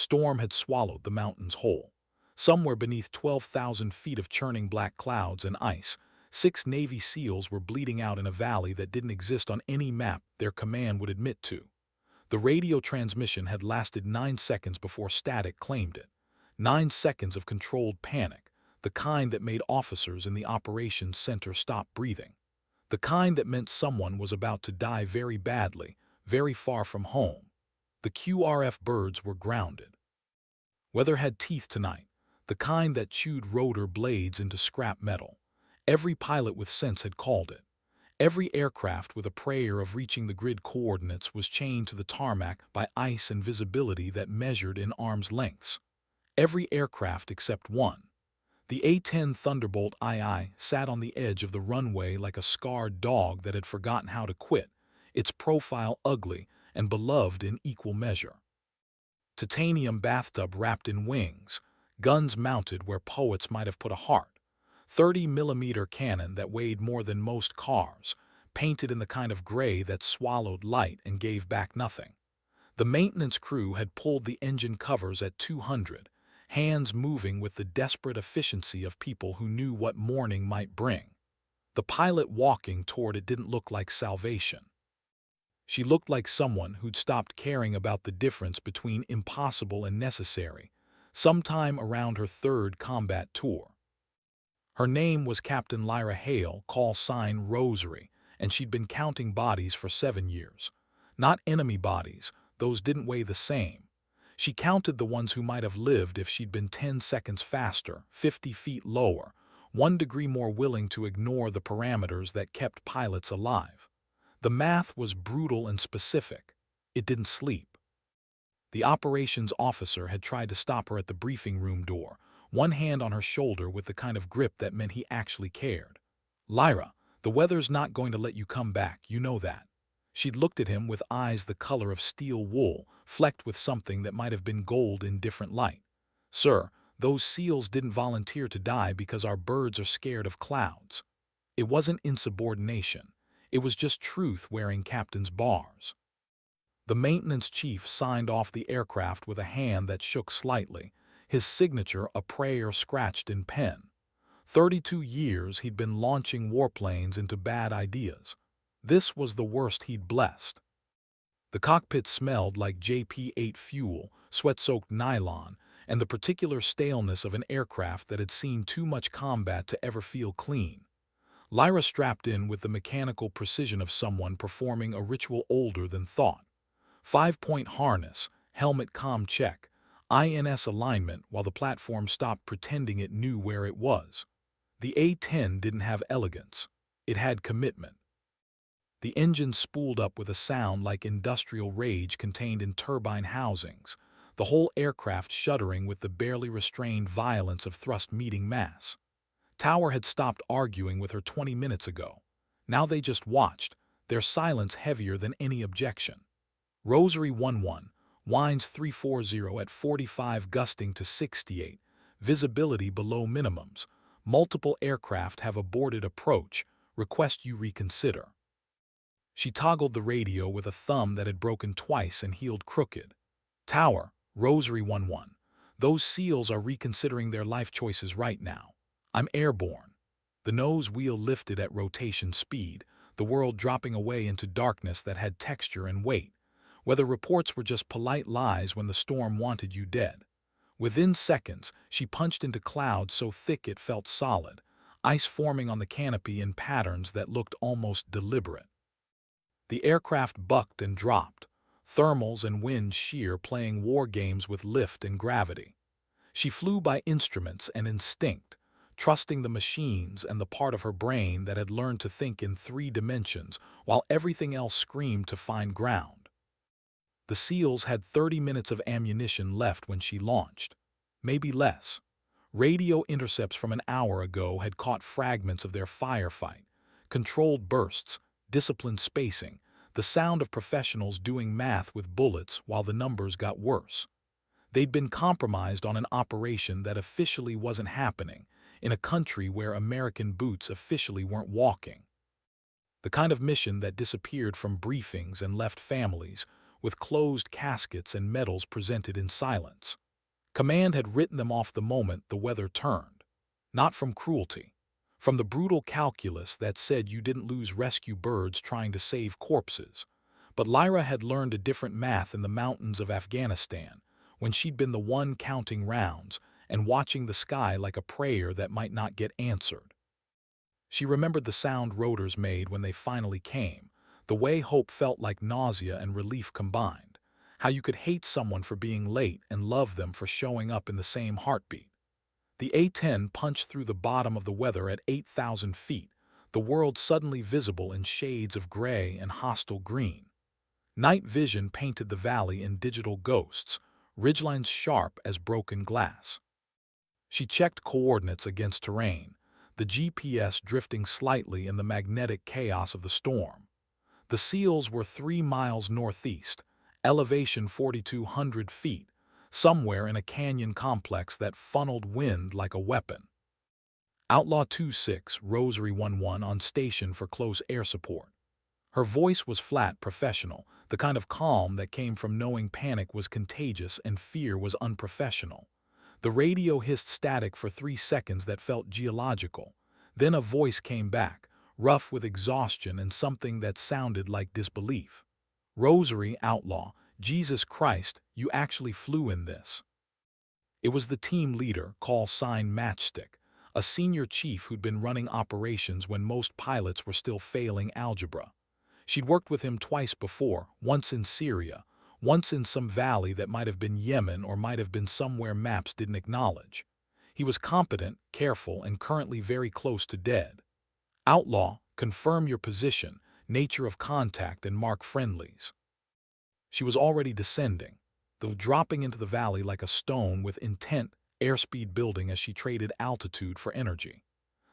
Storm had swallowed the mountains whole. Somewhere beneath 12,000 feet of churning black clouds and ice, 6 Navy SEALs were bleeding out in a valley that didn't exist on any map their command would admit to. The radio transmission had lasted 9 seconds before static claimed it. 9 seconds of controlled panic, the kind that made officers in the operations center stop breathing. The kind that meant someone was about to die very badly, very far from home. The QRF birds were grounded. Weather had teeth tonight, the kind that chewed rotor blades into scrap metal. Every pilot with sense had called it. Every aircraft with a prayer of reaching the grid coordinates was chained to the tarmac by ice and visibility that measured in arm's lengths. Every aircraft except one. The A-10 Thunderbolt II sat on the edge of the runway like a scarred dog that had forgotten how to quit, its profile ugly and beloved in equal measure. Titanium bathtub wrapped in wings, guns mounted where poets might have put a heart, 30mm cannon that weighed more than most cars, painted in the kind of gray that swallowed light and gave back nothing. The maintenance crew had pulled the engine covers at 200, hands moving with the desperate efficiency of people who knew what morning might bring. The pilot walking toward it didn't look like salvation. She looked like someone who'd stopped caring about the difference between impossible and necessary, sometime around her 3rd combat tour. Her name was Captain Lyra Hale, call sign Rosary, and she'd been counting bodies for 7 years. Not enemy bodies, those didn't weigh the same. She counted the ones who might have lived if she'd been 10 seconds faster, 50 feet lower, 1 degree more willing to ignore the parameters that kept pilots alive. The math was brutal and specific. It didn't sleep. The operations officer had tried to stop her at the briefing room door, one hand on her shoulder with the kind of grip that meant he actually cared. "Lyra, the weather's not going to let you come back, you know that." She'd looked at him with eyes the color of steel wool, flecked with something that might have been gold in different light. "Sir, those SEALs didn't volunteer to die because our birds are scared of clouds." It wasn't insubordination. It was just truth wearing captain's bars. The maintenance chief signed off the aircraft with a hand that shook slightly, his signature a prayer scratched in pen. 32 years he'd been launching warplanes into bad ideas. This was the worst he'd blessed. The cockpit smelled like JP-8 fuel, sweat-soaked nylon, and the particular staleness of an aircraft that had seen too much combat to ever feel clean. Lyra strapped in with the mechanical precision of someone performing a ritual older than thought. 5-point harness, helmet comm check, INS alignment while the platform stopped pretending it knew where it was. The A-10 didn't have elegance. It had commitment. The engine spooled up with a sound like industrial rage contained in turbine housings, the whole aircraft shuddering with the barely restrained violence of thrust meeting mass. Tower had stopped arguing with her 20 minutes ago. Now they just watched, their silence heavier than any objection. Rosary 11, winds 340 at 45 gusting to 68, visibility below minimums. Multiple aircraft have aborted approach, request you reconsider. She toggled the radio with a thumb that had broken twice and healed crooked. Tower, Rosary 11, those SEALs are reconsidering their life choices right now. I'm airborne. The nose wheel lifted at rotation speed, the world dropping away into darkness that had texture and weight. Whether reports were just polite lies when the storm wanted you dead. Within seconds, she punched into clouds so thick it felt solid, ice forming on the canopy in patterns that looked almost deliberate. The aircraft bucked and dropped, thermals and wind shear playing war games with lift and gravity. She flew by instruments and instinct, trusting the machines and the part of her brain that had learned to think in 3 dimensions while everything else screamed to find ground. The SEALs had 30 minutes of ammunition left when she launched. Maybe less. Radio intercepts from an hour ago had caught fragments of their firefight, controlled bursts, disciplined spacing, the sound of professionals doing math with bullets while the numbers got worse. They'd been compromised on an operation that officially wasn't happening, in a country where American boots officially weren't walking. The kind of mission that disappeared from briefings and left families, with closed caskets and medals presented in silence. Command had written them off the moment the weather turned. Not from cruelty. From the brutal calculus that said you didn't lose rescue birds trying to save corpses. But Lyra had learned a different math in the mountains of Afghanistan, when she'd been the one counting rounds and watching the sky like a prayer that might not get answered. She remembered the sound rotors made when they finally came, the way hope felt like nausea and relief combined, how you could hate someone for being late and love them for showing up in the same heartbeat. The A-10 punched through the bottom of the weather at 8,000 feet, the world suddenly visible in shades of gray and hostile green. Night vision painted the valley in digital ghosts, ridgelines sharp as broken glass. She checked coordinates against terrain, the GPS drifting slightly in the magnetic chaos of the storm. The seals were 3 miles northeast, elevation 4,200 feet, somewhere in a canyon complex that funneled wind like a weapon. Outlaw 26, Rosary 11 on station for close air support. Her voice was flat, professional, the kind of calm that came from knowing panic was contagious and fear was unprofessional. The radio hissed static for 3 seconds that felt geological. Then a voice came back, rough with exhaustion and something that sounded like disbelief. Rosary, Outlaw, Jesus Christ, you actually flew in this. It was the team leader, call sign Matchstick, a senior chief who'd been running operations when most pilots were still failing algebra. She'd worked with him twice before, once in Syria, once in some valley that might have been Yemen or might have been somewhere maps didn't acknowledge. He was competent, careful, and currently very close to dead. Outlaw, confirm your position, nature of contact, and mark friendlies. She was already descending, though dropping into the valley like a stone with intent, airspeed building as she traded altitude for energy.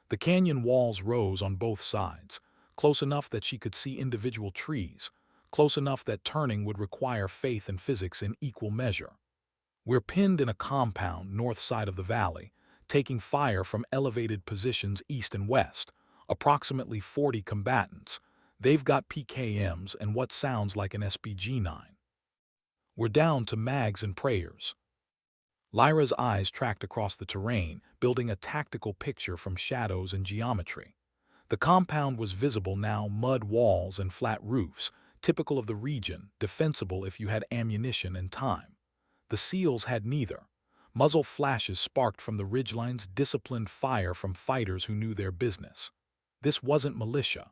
The canyon walls rose on both sides, close enough that she could see individual trees, close enough that turning would require faith and physics in equal measure. We're pinned in a compound north side of the valley, taking fire from elevated positions east and west, approximately 40 combatants. They've got PKMs and what sounds like an SPG-9. We're down to mags and prayers. Lyra's eyes tracked across the terrain, building a tactical picture from shadows and geometry. The compound was visible now, mud walls and flat roofs, typical of the region, defensible if you had ammunition and time. The SEALs had neither. Muzzle flashes sparked from the ridgelines, disciplined fire from fighters who knew their business. This wasn't militia.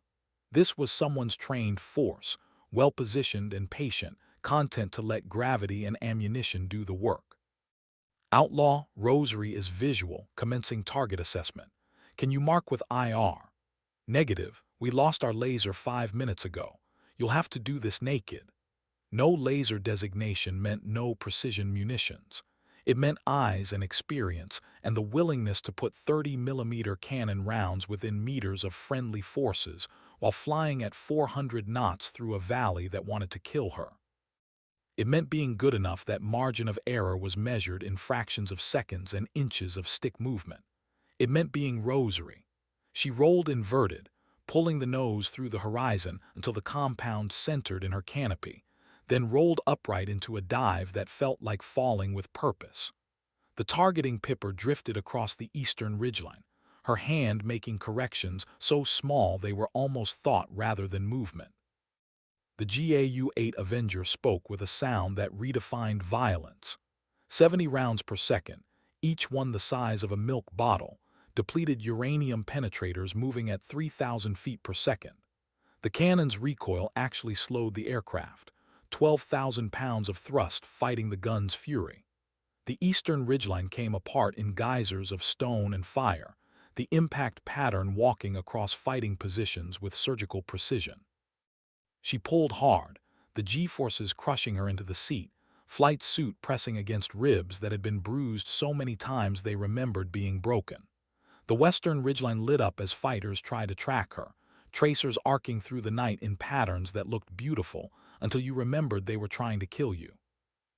This was someone's trained force, well-positioned and patient, content to let gravity and ammunition do the work. Outlaw, Rosary is visual, commencing target assessment. Can you mark with IR? Negative, we lost our laser 5 minutes ago. You'll have to do this naked. No laser designation meant no precision munitions. It meant eyes and experience and the willingness to put 30mm cannon rounds within meters of friendly forces while flying at 400 knots through a valley that wanted to kill her. It meant being good enough that margin of error was measured in fractions of seconds and inches of stick movement. It meant being Rosary. She rolled inverted, pulling the nose through the horizon until the compound centered in her canopy, then rolled upright into a dive that felt like falling with purpose. The targeting pipper drifted across the eastern ridgeline, her hand making corrections so small they were almost thought rather than movement. The GAU-8 Avenger spoke with a sound that redefined violence. 70 rounds per second, each one the size of a milk bottle, depleted uranium penetrators moving at 3,000 feet per second. The cannon's recoil actually slowed the aircraft, 12,000 pounds of thrust fighting the gun's fury. The eastern ridgeline came apart in geysers of stone and fire, the impact pattern walking across fighting positions with surgical precision. She pulled hard, the G-forces crushing her into the seat, flight suit pressing against ribs that had been bruised so many times they remembered being broken. The western ridgeline lit up as fighters tried to track her, tracers arcing through the night in patterns that looked beautiful until you remembered they were trying to kill you.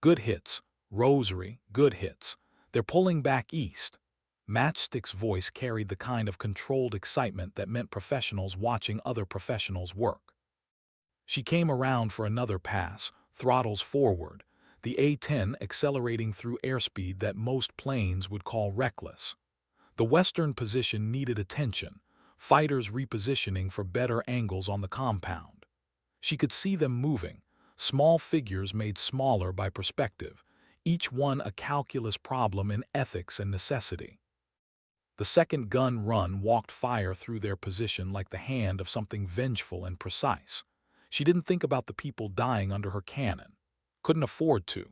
Good hits, Rosary, good hits. They're pulling back east. Matchstick's voice carried the kind of controlled excitement that meant professionals watching other professionals work. She came around for another pass, throttles forward, the A-10 accelerating through airspeed that most planes would call reckless. The western position needed attention, fighters repositioning for better angles on the compound. She could see them moving, small figures made smaller by perspective, each one a calculus problem in ethics and necessity. The second gun run walked fire through their position like the hand of something vengeful and precise. She didn't think about the people dying under her cannon. Couldn't afford to.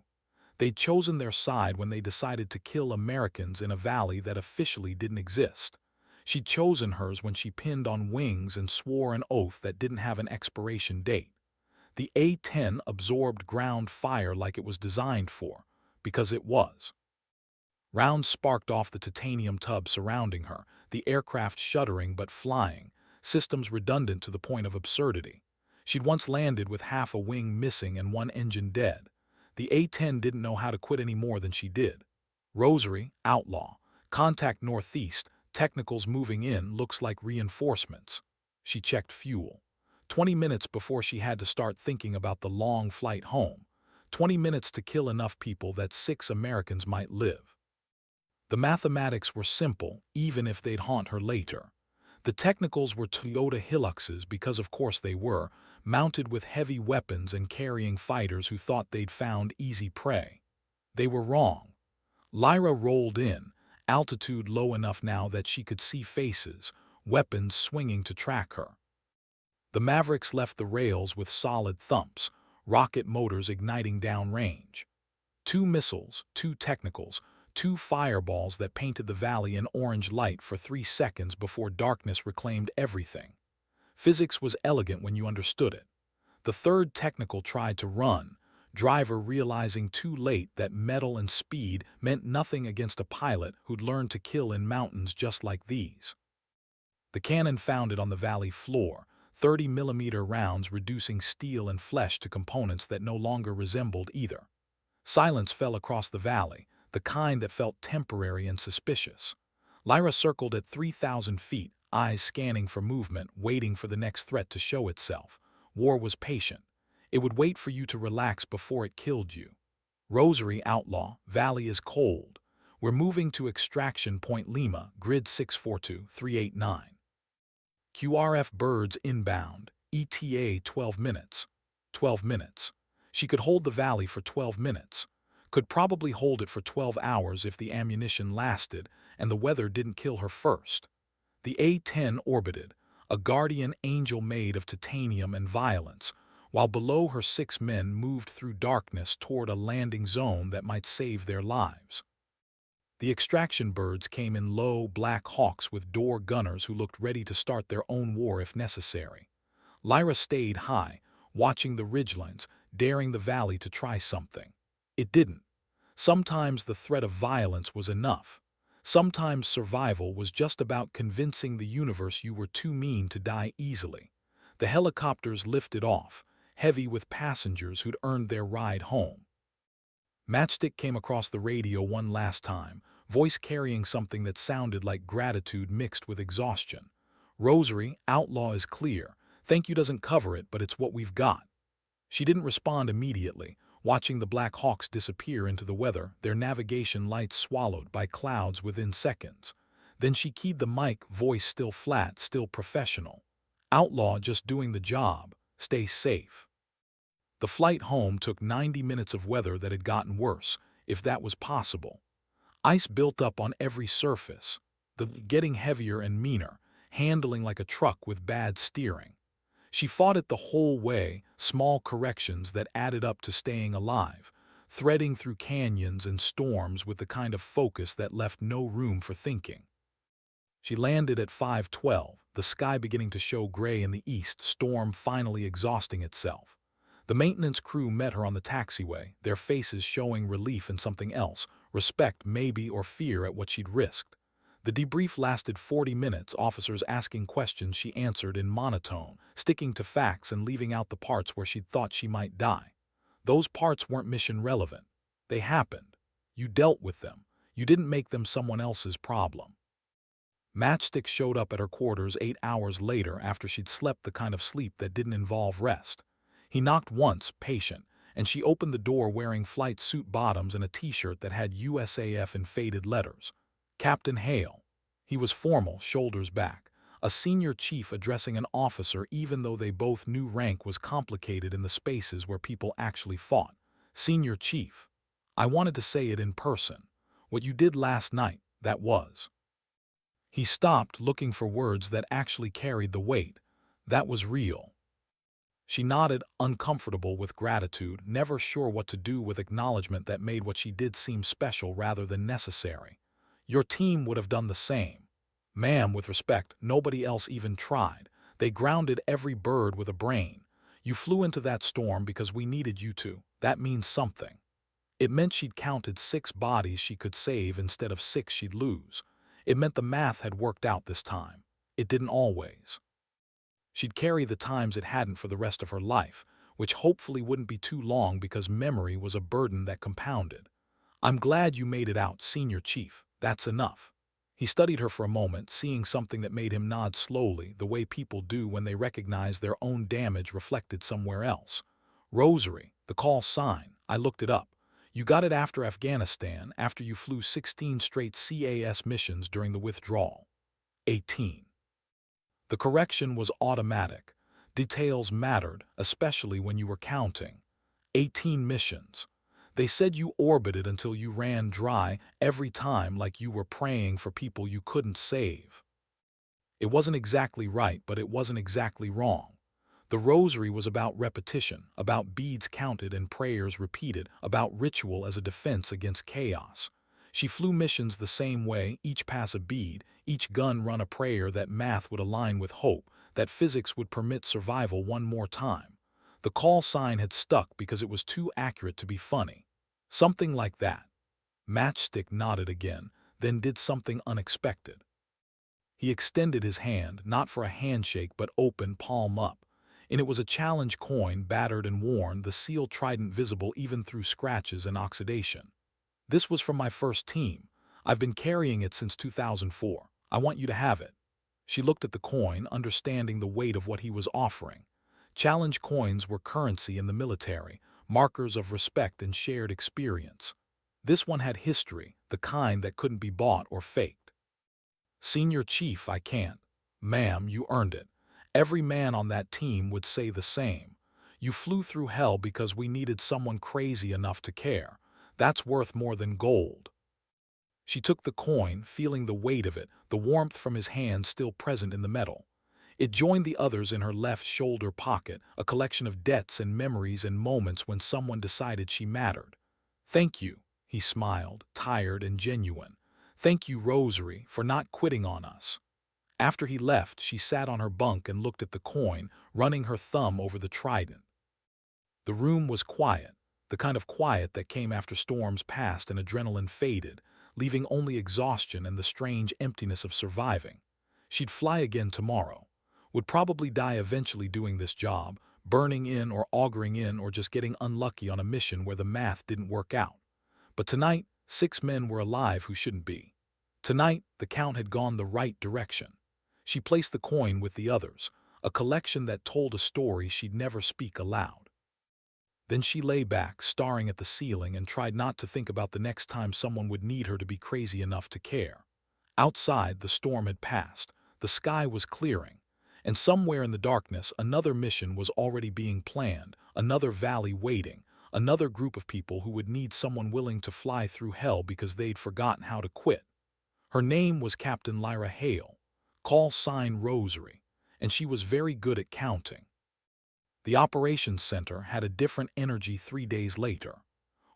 They'd chosen their side when they decided to kill Americans in a valley that officially didn't exist. She'd chosen hers when she pinned on wings and swore an oath that didn't have an expiration date. The A-10 absorbed ground fire like it was designed for, because it was. Rounds sparked off the titanium tub surrounding her, the aircraft shuddering but flying, systems redundant to the point of absurdity. She'd once landed with half a wing missing and one engine dead. The A-10 didn't know how to quit any more than she did. Rosary, outlaw, contact northeast, technicals moving in, looks like reinforcements. She checked fuel. 20 minutes before she had to start thinking about the long flight home. 20 minutes to kill enough people that 6 Americans might live. The mathematics were simple, even if they'd haunt her later. The technicals were Toyota Hiluxes because of course they were, mounted with heavy weapons and carrying fighters who thought they'd found easy prey. They were wrong. Lyra rolled in, altitude low enough now that she could see faces, weapons swinging to track her. The Mavericks left the rails with solid thumps, rocket motors igniting downrange. 2 missiles, 2 technicals, 2 fireballs that painted the valley in orange light for 3 seconds before darkness reclaimed everything. Physics was elegant when you understood it. The third technical tried to run, driver realizing too late that metal and speed meant nothing against a pilot who'd learned to kill in mountains just like these. The cannon found it on the valley floor, 30mm rounds reducing steel and flesh to components that no longer resembled either. Silence fell across the valley, the kind that felt temporary and suspicious. Lyra circled at 3,000 feet, eyes scanning for movement, waiting for the next threat to show itself. War was patient. It would wait for you to relax before it killed you. Rosary, outlaw, valley is cold. We're moving to extraction point Lima, grid 642389. QRF birds inbound, ETA 12 minutes. 12 minutes. She could hold the valley for 12 minutes. Could probably hold it for 12 hours if the ammunition lasted and the weather didn't kill her first. The A-10 orbited, a guardian angel made of titanium and violence, while below her 6 men moved through darkness toward a landing zone that might save their lives. The extraction birds came in low, black hawks with door gunners who looked ready to start their own war if necessary. Lyra stayed high, watching the ridgelines, daring the valley to try something. It didn't. Sometimes the threat of violence was enough. Sometimes survival was just about convincing the universe you were too mean to die easily. The helicopters lifted off, heavy with passengers who'd earned their ride home. Matchstick came across the radio one last time, voice carrying something that sounded like gratitude mixed with exhaustion. Rosary, outlaw is clear. Thank you doesn't cover it, but it's what we've got. She didn't respond immediately, watching the Black Hawks disappear into the weather, their navigation lights swallowed by clouds within seconds. Then she keyed the mic, voice still flat, still professional. Outlaw just doing the job. Stay safe. The flight home took 90 minutes of weather that had gotten worse, if that was possible. Ice built up on every surface, getting heavier and meaner, handling like a truck with bad steering. She fought it the whole way, small corrections that added up to staying alive, threading through canyons and storms with the kind of focus that left no room for thinking. She landed at 5:12, the sky beginning to show gray in the east, storm finally exhausting itself. The maintenance crew met her on the taxiway, their faces showing relief in something else, respect maybe or fear at what she'd risked. The debrief lasted 40 minutes, officers asking questions she answered in monotone, sticking to facts and leaving out the parts where she'd thought she might die. Those parts weren't mission relevant. They happened. You dealt with them. You didn't make them someone else's problem. Matchstick showed up at her quarters 8 hours later after she'd slept the kind of sleep that didn't involve rest. He knocked once, patient, and she opened the door wearing flight suit bottoms and a t-shirt that had USAF in faded letters. Captain Hale. He was formal, shoulders back. A senior chief addressing an officer even though they both knew rank was complicated in the spaces where people actually fought. Senior chief. I wanted to say it in person. What you did last night, that was. He stopped, looking for words that actually carried the weight. That was real. She nodded, uncomfortable with gratitude, never sure what to do with acknowledgement that made what she did seem special rather than necessary. Your team would have done the same. Ma'am, with respect, nobody else even tried. They grounded every bird with a brain. You flew into that storm because we needed you to. That means something. It meant she'd counted 6 bodies she could save instead of 6 she'd lose. It meant the math had worked out this time. It didn't always. She'd carry the times it hadn't for the rest of her life, which hopefully wouldn't be too long because memory was a burden that compounded. I'm glad you made it out, Senior Chief. That's enough. He studied her for a moment, seeing something that made him nod slowly, the way people do when they recognize their own damage reflected somewhere else. Rosary, the call sign, I looked it up. You got it after Afghanistan, after you flew 16 straight CAS missions during the withdrawal. A-10. The correction was automatic. Details mattered, especially when you were counting. 18 missions. They said you orbited until you ran dry every time, like you were praying for people you couldn't save. It wasn't exactly right, but it wasn't exactly wrong. The rosary was about repetition, about beads counted and prayers repeated, about ritual as a defense against chaos. She flew missions the same way, each pass a bead, each gun run a prayer that math would align with hope, that physics would permit survival one more time. The call sign had stuck because it was too accurate to be funny. Something like that. Matchstick nodded again, then did something unexpected. He extended his hand, not for a handshake but open, palm up. And it was a challenge coin, battered and worn, the seal trident visible even through scratches and oxidation. This was from my first team. I've been carrying it since 2004. I want you to have it. She looked at the coin, understanding the weight of what he was offering. Challenge coins were currency in the military, markers of respect and shared experience. This one had history, the kind that couldn't be bought or faked. Senior Chief, I can't. Ma'am, you earned it. Every man on that team would say the same. You flew through hell because we needed someone crazy enough to care. That's worth more than gold. She took the coin, feeling the weight of it, the warmth from his hand still present in the metal. It joined the others in her left shoulder pocket, a collection of debts and memories and moments when someone decided she mattered. Thank you, he smiled, tired and genuine. Thank you, Rosary, for not quitting on us. After he left, she sat on her bunk and looked at the coin, running her thumb over the trident. The room was quiet, the kind of quiet that came after storms passed and adrenaline faded, leaving only exhaustion and the strange emptiness of surviving. She'd fly again tomorrow. Would probably die eventually doing this job, burning in or auguring in or just getting unlucky on a mission where the math didn't work out. But tonight, 6 men were alive who shouldn't be. Tonight, the count had gone the right direction. She placed the coin with the others, a collection that told a story she'd never speak aloud. Then she lay back, staring at the ceiling, and tried not to think about the next time someone would need her to be crazy enough to care. Outside, the storm had passed, the sky was clearing, and somewhere in the darkness another mission was already being planned, another valley waiting, another group of people who would need someone willing to fly through hell because they'd forgotten how to quit. Her name was Captain Lyra Hale, call sign Rosary, and she was very good at counting. The operations center had a different energy 3 days later.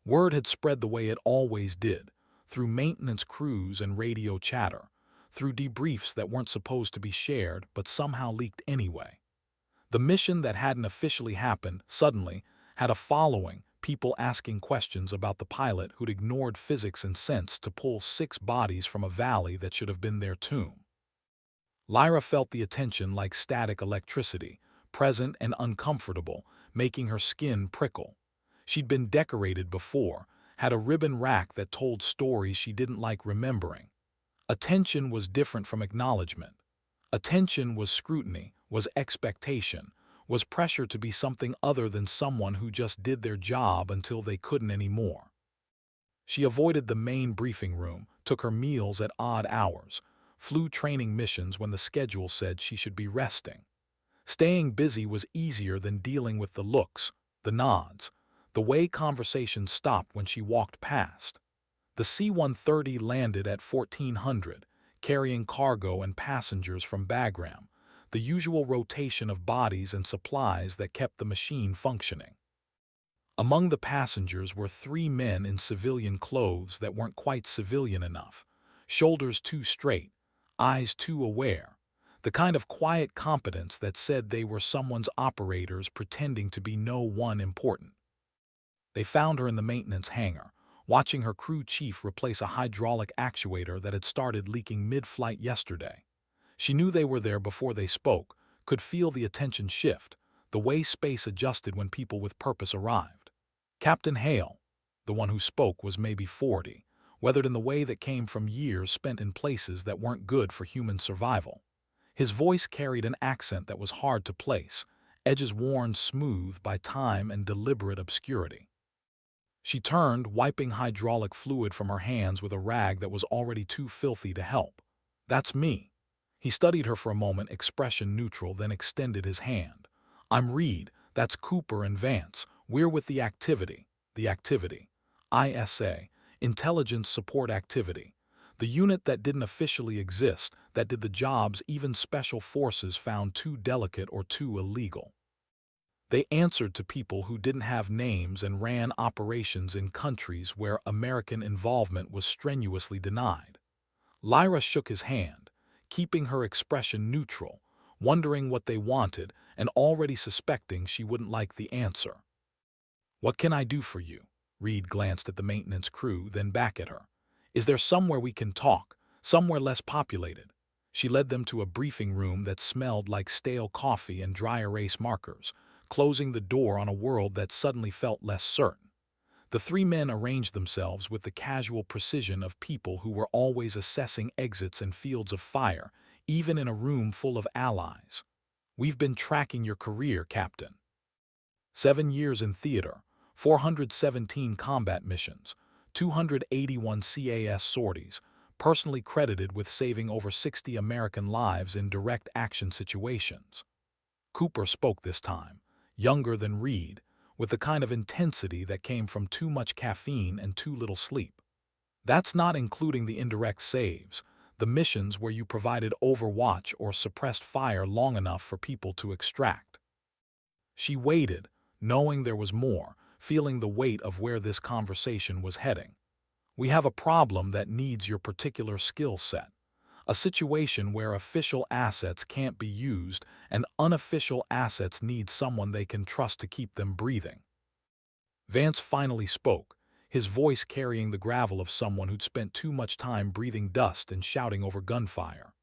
Word had spread the way it always did, through maintenance crews and radio chatter, through debriefs that weren't supposed to be shared but somehow leaked anyway. The mission that hadn't officially happened suddenly had a following, people asking questions about the pilot who'd ignored physics and sense to pull 6 bodies from a valley that should have been their tomb. Lyra felt the attention like static electricity, present and uncomfortable, making her skin prickle. She'd been decorated before, had a ribbon rack that told stories she didn't like remembering. Attention was different from acknowledgement. Attention was scrutiny, was expectation, was pressure to be something other than someone who just did their job until they couldn't anymore. She avoided the main briefing room, took her meals at odd hours, flew training missions when the schedule said she should be resting. Staying busy was easier than dealing with the looks, the nods, the way conversations stopped when she walked past. The C-130 landed at 1400, carrying cargo and passengers from Bagram, the usual rotation of bodies and supplies that kept the machine functioning. Among the passengers were 3 men in civilian clothes that weren't quite civilian enough, shoulders too straight, eyes too aware, the kind of quiet competence that said they were someone's operators pretending to be no one important. They found her in the maintenance hangar, watching her crew chief replace a hydraulic actuator that had started leaking mid-flight yesterday. She knew they were there before they spoke, could feel the attention shift, the way space adjusted when people with purpose arrived. Captain Hale, the one who spoke, was maybe 40, weathered in the way that came from years spent in places that weren't good for human survival. His voice carried an accent that was hard to place, edges worn smooth by time and deliberate obscurity. She turned, wiping hydraulic fluid from her hands with a rag that was already too filthy to help. "That's me." He studied her for a moment, expression neutral, then extended his hand. "I'm Reed, that's Cooper and Vance. We're with the activity. ISA, Intelligence Support Activity. The unit that didn't officially exist, that did the jobs even special forces found too delicate or too illegal. They answered to people who didn't have names and ran operations in countries where American involvement was strenuously denied." Lyra shook his hand, keeping her expression neutral, wondering what they wanted and already suspecting she wouldn't like the answer. "What can I do for you?" Reed glanced at the maintenance crew, then back at her. "Is there somewhere we can talk, somewhere less populated?" She led them to a briefing room that smelled like stale coffee and dry erase markers, closing the door on a world that suddenly felt less certain. The 3 men arranged themselves with the casual precision of people who were always assessing exits and fields of fire, even in a room full of allies. "We've been tracking your career, Captain. 7 years in theater, 417 combat missions, 281 CAS sorties, personally credited with saving over 60 American lives in direct action situations." Cooper spoke this time, younger than Reed, with the kind of intensity that came from too much caffeine and too little sleep. "That's not including the indirect saves, the missions where you provided overwatch or suppressed fire long enough for people to extract." She waited, knowing there was more, feeling the weight of where this conversation was heading. "We have a problem that needs your particular skill set. A situation where official assets can't be used and unofficial assets need someone they can trust to keep them breathing." Vance finally spoke, his voice carrying the gravel of someone who'd spent too much time breathing dust and shouting over gunfire.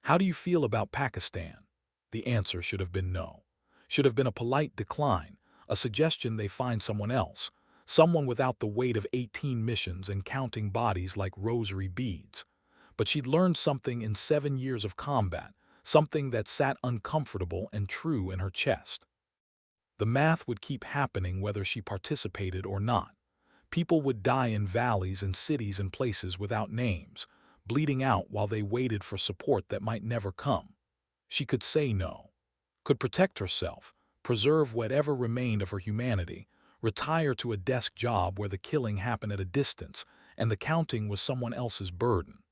"How do you feel about Pakistan?" The answer should have been no. Should have been a polite decline, a suggestion they find someone else, someone without the weight of 18 missions and counting bodies like rosary beads. But she'd learned something in 7 years of combat, something that sat uncomfortable and true in her chest. The math would keep happening whether she participated or not. People would die in valleys and cities and places without names, bleeding out while they waited for support that might never come. She could say no, could protect herself, preserve whatever remained of her humanity, retire to a desk job where the killing happened at a distance and the counting was someone else's burden.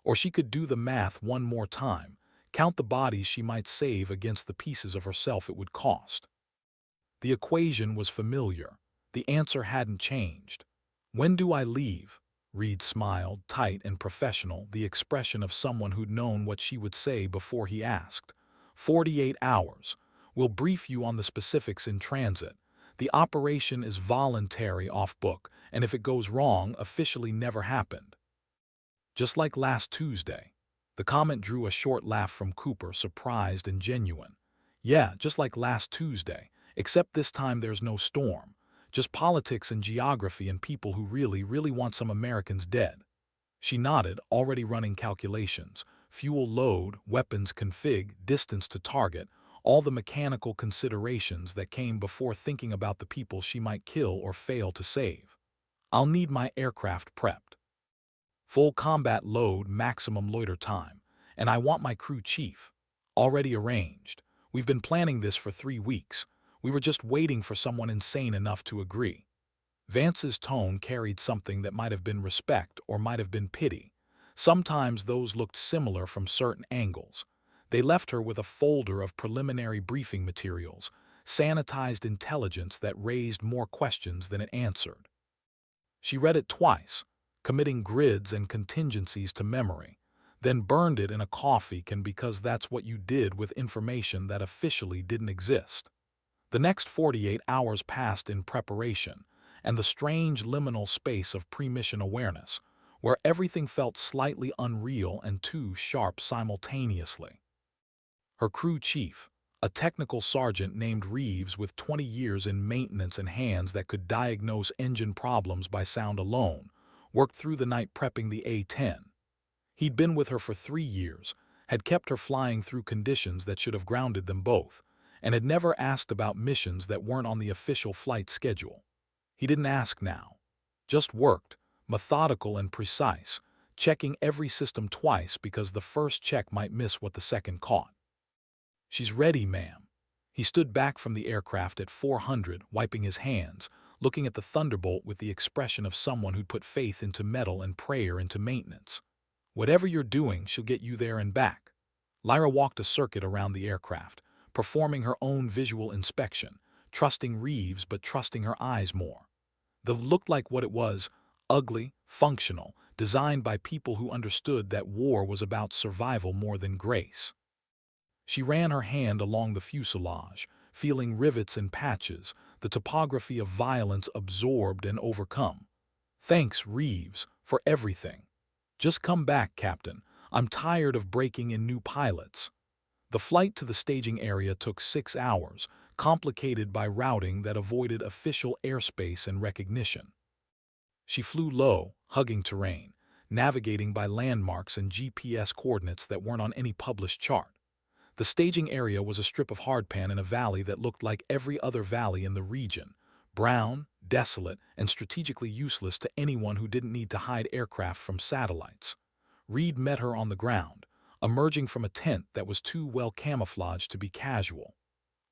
Or she could do the math one more time, count the bodies she might save against the pieces of herself it would cost. The equation was familiar. The answer hadn't changed. "When do I leave?" Reed smiled, tight and professional, the expression of someone who'd known what she would say before he asked. 48 hours. We'll brief you on the specifics in transit. The operation is voluntary off-book, and if it goes wrong, officially never happened." "Just like last Tuesday." The comment drew a short laugh from Cooper, surprised and genuine. "Yeah, just like last Tuesday, except this time there's no storm. Just politics and geography and people who really, really want some Americans dead." She nodded, already running calculations. Fuel load, weapons config, distance to target, all the mechanical considerations that came before thinking about the people she might kill or fail to save. I'll need my aircraft prepped. Full combat load, maximum loiter time. And I want my crew chief. Already arranged. We've been planning this for 3 weeks. We were just waiting for someone insane enough to agree. Vance's tone carried something that might have been respect or might have been pity. Sometimes those looked similar from certain angles. They left her with a folder of preliminary briefing materials, sanitized intelligence that raised more questions than it answered. She read it twice, committing grids and contingencies to memory, then burned it in a coffee can because that's what you did with information that officially didn't exist. The next 48 hours passed in preparation, and the strange liminal space of pre-mission awareness, where everything felt slightly unreal and too sharp simultaneously. Her crew chief, a technical sergeant named Reeves with 20 years in maintenance and hands that could diagnose engine problems by sound alone, worked through the night prepping the A-10. He'd been with her for 3 years, had kept her flying through conditions that should have grounded them both, and had never asked about missions that weren't on the official flight schedule. He didn't ask now. Just worked, methodical and precise, checking every system twice because the first check might miss what the second caught. "She's ready, ma'am." He stood back from the aircraft at 400, wiping his hands, looking at the Thunderbolt with the expression of someone who'd put faith into metal and prayer into maintenance. "Whatever you're doing, she'll get you there and back." Lyra walked a circuit around the aircraft, performing her own visual inspection, trusting Reeves but trusting her eyes more. The looked like what it was, ugly, functional, designed by people who understood that war was about survival more than grace. She ran her hand along the fuselage, feeling rivets and patches, the topography of violence absorbed and overcome. "Thanks, Reeves, for everything. Just come back, Captain. I'm tired of breaking in new pilots." The flight to the staging area took 6 hours, complicated by routing that avoided official airspace and recognition. She flew low, hugging terrain, navigating by landmarks and GPS coordinates that weren't on any published chart. The staging area was a strip of hardpan in a valley that looked like every other valley in the region, brown, desolate, and strategically useless to anyone who didn't need to hide aircraft from satellites. Reed met her on the ground, emerging from a tent that was too well camouflaged to be casual.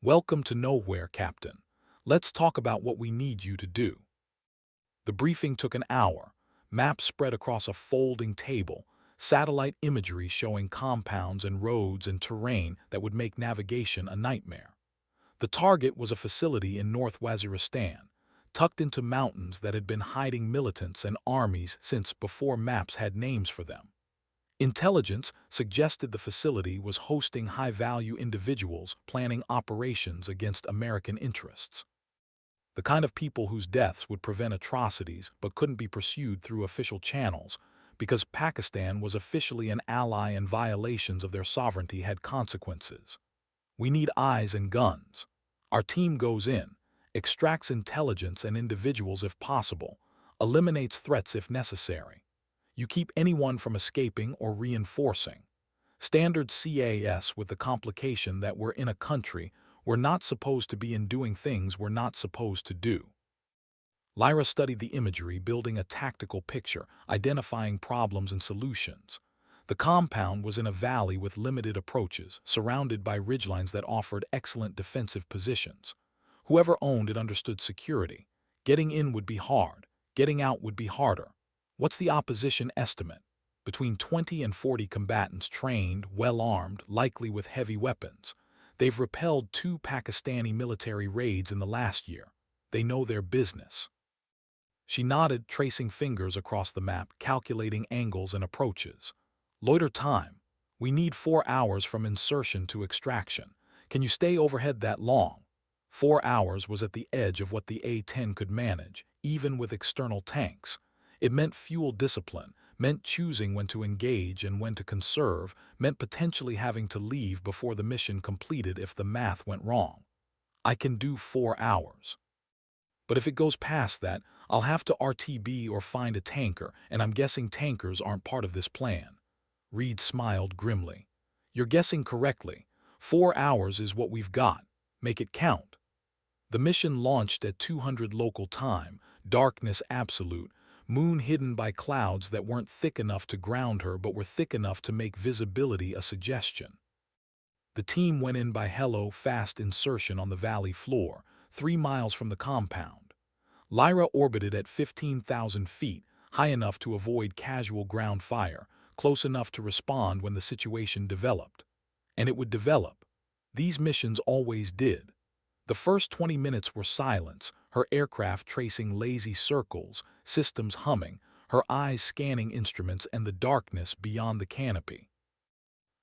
"Welcome to nowhere, Captain. Let's talk about what we need you to do." The briefing took an hour, maps spread across a folding table, satellite imagery showing compounds and roads and terrain that would make navigation a nightmare. The target was a facility in North Waziristan, tucked into mountains that had been hiding militants and armies since before maps had names for them. Intelligence suggested the facility was hosting high-value individuals planning operations against American interests. The kind of people whose deaths would prevent atrocities but couldn't be pursued through official channels because Pakistan was officially an ally and violations of their sovereignty had consequences. "We need eyes and guns. Our team goes in, extracts intelligence and individuals if possible, eliminates threats if necessary. You keep anyone from escaping or reinforcing. Standard CAS with the complication that we're in a country we're not supposed to be in doing things we're not supposed to do." Lyra studied the imagery, building a tactical picture, identifying problems and solutions. The compound was in a valley with limited approaches, surrounded by ridgelines that offered excellent defensive positions. Whoever owned it understood security. Getting in would be hard. Getting out would be harder. What's the opposition estimate? Between 20 and 40 combatants trained, well-armed, likely with heavy weapons. They've repelled 2 Pakistani military raids in the last year. They know their business. She nodded, tracing fingers across the map, calculating angles and approaches. "Loiter time. We need 4 hours from insertion to extraction. Can you stay overhead that long?" 4 hours was at the edge of what the A-10 could manage, even with external tanks. It meant fuel discipline, meant choosing when to engage and when to conserve, meant potentially having to leave before the mission completed if the math went wrong. "I can do 4 hours. But if it goes past that, I'll have to RTB or find a tanker, and I'm guessing tankers aren't part of this plan." Reed smiled grimly. "You're guessing correctly. 4 hours is what we've got. Make it count. The mission launched at 200 local time, darkness absolute, moon hidden by clouds that weren't thick enough to ground her but were thick enough to make visibility a suggestion. The team went in by fast insertion on the valley floor, 3 miles from the compound. Lyra orbited at 15,000 feet, high enough to avoid casual ground fire, close enough to respond when the situation developed. And it would develop. These missions always did. The first 20 minutes were silence, her aircraft tracing lazy circles, systems humming, her eyes scanning instruments and the darkness beyond the canopy.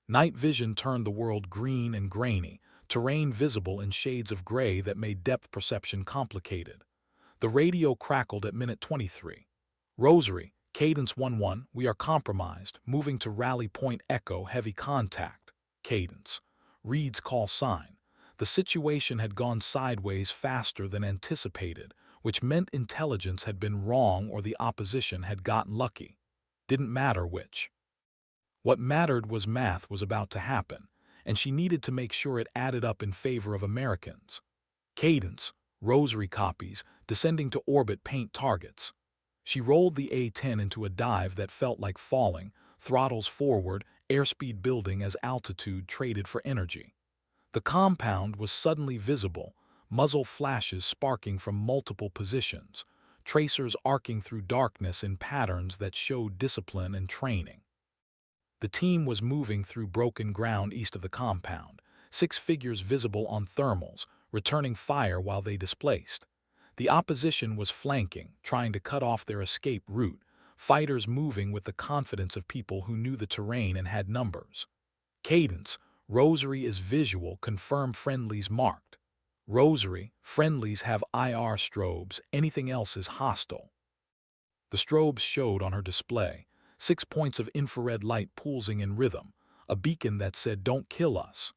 Night vision turned the world green and grainy, terrain visible in shades of gray that made depth perception complicated. The radio crackled at minute 23. Rosary, Cadence 1-1, we are compromised, moving to rally point echo heavy contact. Cadence. Reed's call sign. The situation had gone sideways faster than anticipated, which meant intelligence had been wrong or the opposition had gotten lucky. Didn't matter which. What mattered was math was about to happen, and she needed to make sure it added up in favor of Americans. Cadence, rosary copies, descending to orbit paint targets. She rolled the A-10 into a dive that felt like falling, throttles forward, airspeed building as altitude traded for energy. The compound was suddenly visible, muzzle flashes sparking from multiple positions, tracers arcing through darkness in patterns that showed discipline and training. The team was moving through broken ground east of the compound, 6 figures visible on thermals, returning fire while they displaced. The opposition was flanking, trying to cut off their escape route, fighters moving with the confidence of people who knew the terrain and had numbers. Cadence, Rosary is visual, confirm friendlies marked. Rosary, friendlies have IR strobes, anything else is hostile. The strobes showed on her display, 6 points of infrared light pulsing in rhythm, a beacon that said don't kill us.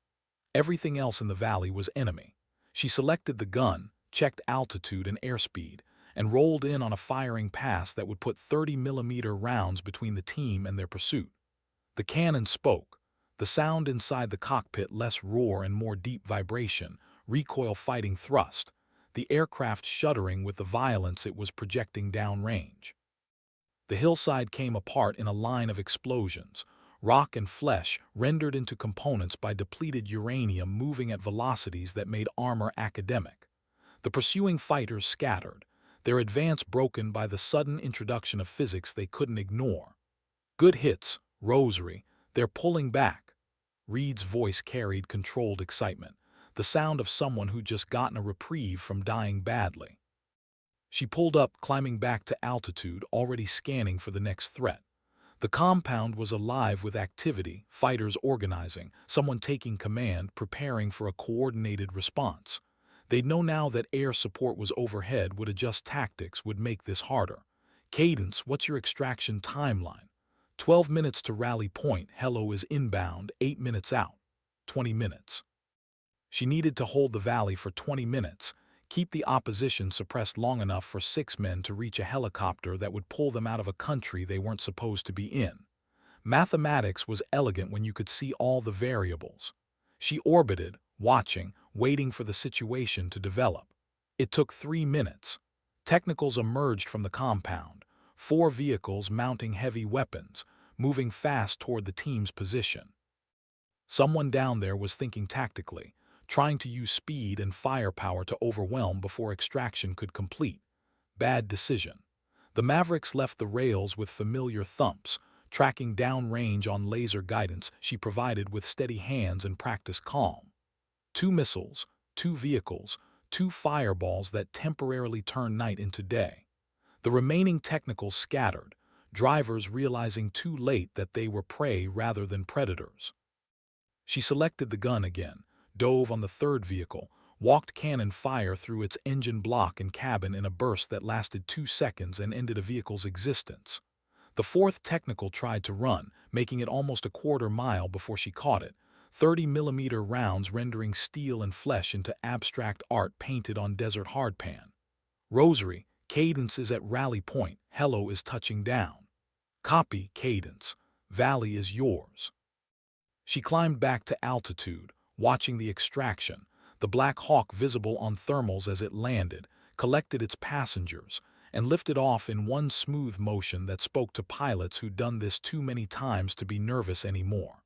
Everything else in the valley was enemy. She selected the gun, checked altitude and airspeed, and rolled in on a firing pass that would put 30mm rounds between the team and their pursuit. The cannon spoke. The sound inside the cockpit less roar and more deep vibration, recoil fighting thrust, the aircraft shuddering with the violence it was projecting downrange. The hillside came apart in a line of explosions, rock and flesh rendered into components by depleted uranium moving at velocities that made armor academic. The pursuing fighters scattered, their advance broken by the sudden introduction of physics they couldn't ignore. Good hits, Rosary, they're pulling back. Reed's voice carried controlled excitement, the sound of someone who'd just gotten a reprieve from dying badly. She pulled up, climbing back to altitude, already scanning for the next threat. The compound was alive with activity, fighters organizing, someone taking command, preparing for a coordinated response. They'd know now that air support was overhead, would adjust tactics, would make this harder. Cadence, what's your extraction timeline? 12 minutes to rally point, Hello is inbound, 8 minutes out. 20 minutes. She needed to hold the valley for 20 minutes, keep the opposition suppressed long enough for 6 men to reach a helicopter that would pull them out of a country they weren't supposed to be in. Mathematics was elegant when you could see all the variables. She orbited, watching, waiting for the situation to develop. It took 3 minutes. Technicals emerged from the compound, 4 vehicles mounting heavy weapons, moving fast toward the team's position. Someone down there was thinking tactically, trying to use speed and firepower to overwhelm before extraction could complete. Bad decision. The Mavericks left the rails with familiar thumps, tracking downrange on laser guidance she provided with steady hands and practiced calm. 2 missiles, 2 vehicles, 2 fireballs that temporarily turned night into day. The remaining technicals scattered, drivers realizing too late that they were prey rather than predators. She selected the gun again, dove on the 3rd vehicle, walked cannon fire through its engine block and cabin in a burst that lasted 2 seconds and ended a vehicle's existence. The 4th technical tried to run, making it almost a quarter mile before she caught it, 30mm rounds rendering steel and flesh into abstract art painted on desert hardpan. Rosary, Cadence is at rally point, Hello is touching down. Copy, Cadence, Valley is yours. She climbed back to altitude, watching the extraction, the Black Hawk visible on thermals as it landed, collected its passengers, and lifted off in one smooth motion that spoke to pilots who'd done this too many times to be nervous anymore.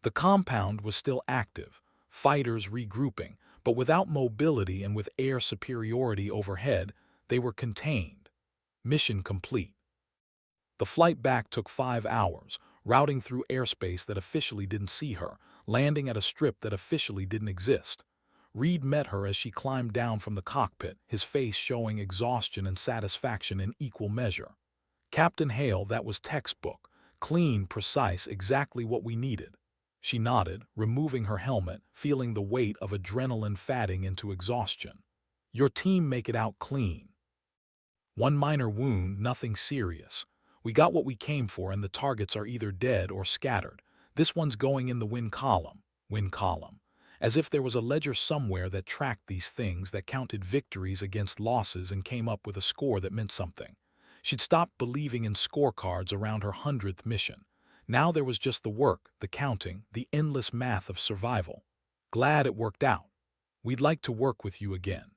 The compound was still active, fighters regrouping, but without mobility and with air superiority overhead, they were contained. Mission complete. The flight back took 5 hours, routing through airspace that officially didn't see her, landing at a strip that officially didn't exist. Reed met her as she climbed down from the cockpit, his face showing exhaustion and satisfaction in equal measure. "Captain Hale, that was textbook. Clean, precise, exactly what we needed." She nodded, removing her helmet, feeling the weight of adrenaline fatting into exhaustion. "Your team make it out clean. One minor wound, nothing serious. We got what we came for and the targets are either dead or scattered. This one's going in the win column." Win column. As if there was a ledger somewhere that tracked these things, that counted victories against losses and came up with a score that meant something. She'd stopped believing in scorecards around her 100th mission. Now there was just the work, the counting, the endless math of survival. "Glad it worked out. We'd like to work with you again.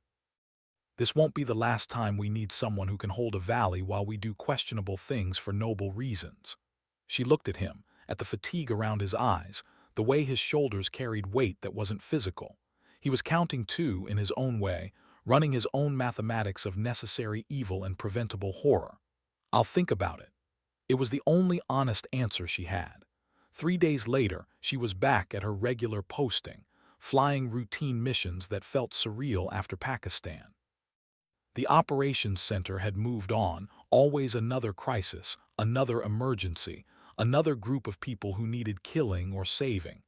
This won't be the last time we need someone who can hold a valley while we do questionable things for noble reasons." She looked at him, at the fatigue around his eyes, the way his shoulders carried weight that wasn't physical. He was counting too, in his own way, running his own mathematics of necessary evil and preventable horror. "I'll think about it." It was the only honest answer she had. 3 days later, she was back at her regular posting, flying routine missions that felt surreal after Pakistan. The operations center had moved on, always another crisis, another emergency, another group of people who needed killing or saving.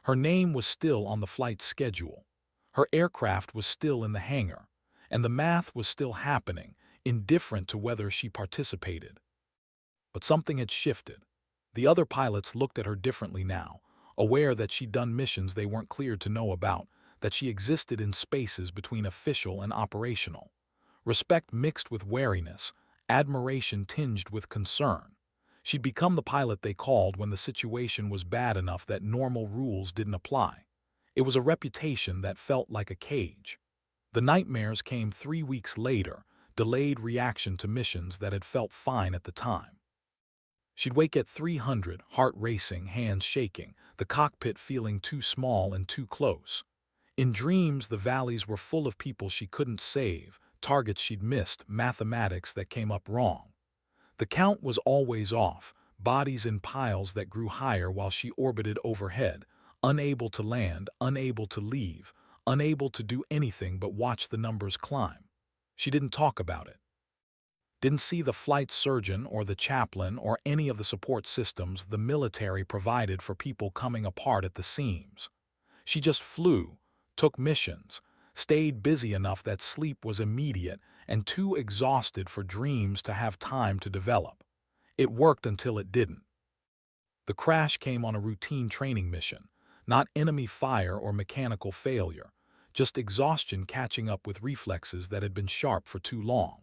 Her name was still on the flight schedule. Her aircraft was still in the hangar. And the math was still happening, indifferent to whether she participated. But something had shifted. The other pilots looked at her differently now, aware that she'd done missions they weren't cleared to know about, that she existed in spaces between official and operational. Respect mixed with wariness, admiration tinged with concern. She'd become the pilot they called when the situation was bad enough that normal rules didn't apply. It was a reputation that felt like a cage. The nightmares came 3 weeks later, delayed reaction to missions that had felt fine at the time. She'd wake at 300, heart racing, hands shaking, the cockpit feeling too small and too close. In dreams, the valleys were full of people she couldn't save, targets she'd missed, mathematics that came up wrong. The count was always off, bodies in piles that grew higher while she orbited overhead, unable to land, unable to leave, unable to do anything but watch the numbers climb. She didn't talk about it. Didn't see the flight surgeon or the chaplain or any of the support systems the military provided for people coming apart at the seams. She just flew, took missions, stayed busy enough that sleep was immediate and too exhausted for dreams to have time to develop. It worked until it didn't. The crash came on a routine training mission, not enemy fire or mechanical failure, just exhaustion catching up with reflexes that had been sharp for too long.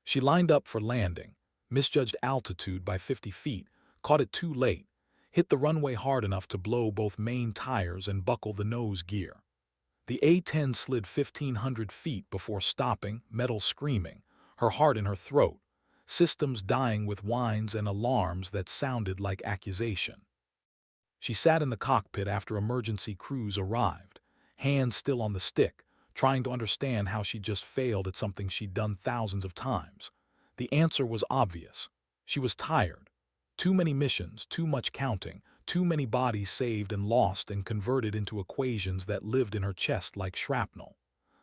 She lined up for landing, misjudged altitude by 50 feet, caught it too late, hit the runway hard enough to blow both main tires and buckle the nose gear. The A-10 slid 1,500 feet before stopping, metal screaming, her heart in her throat, systems dying with whines and alarms that sounded like accusation. She sat in the cockpit after emergency crews arrived, hands still on the stick, trying to understand how she just failed at something she'd done thousands of times. The answer was obvious. She was tired. Too many missions, too much counting, too many bodies saved and lost and converted into equations that lived in her chest like shrapnel.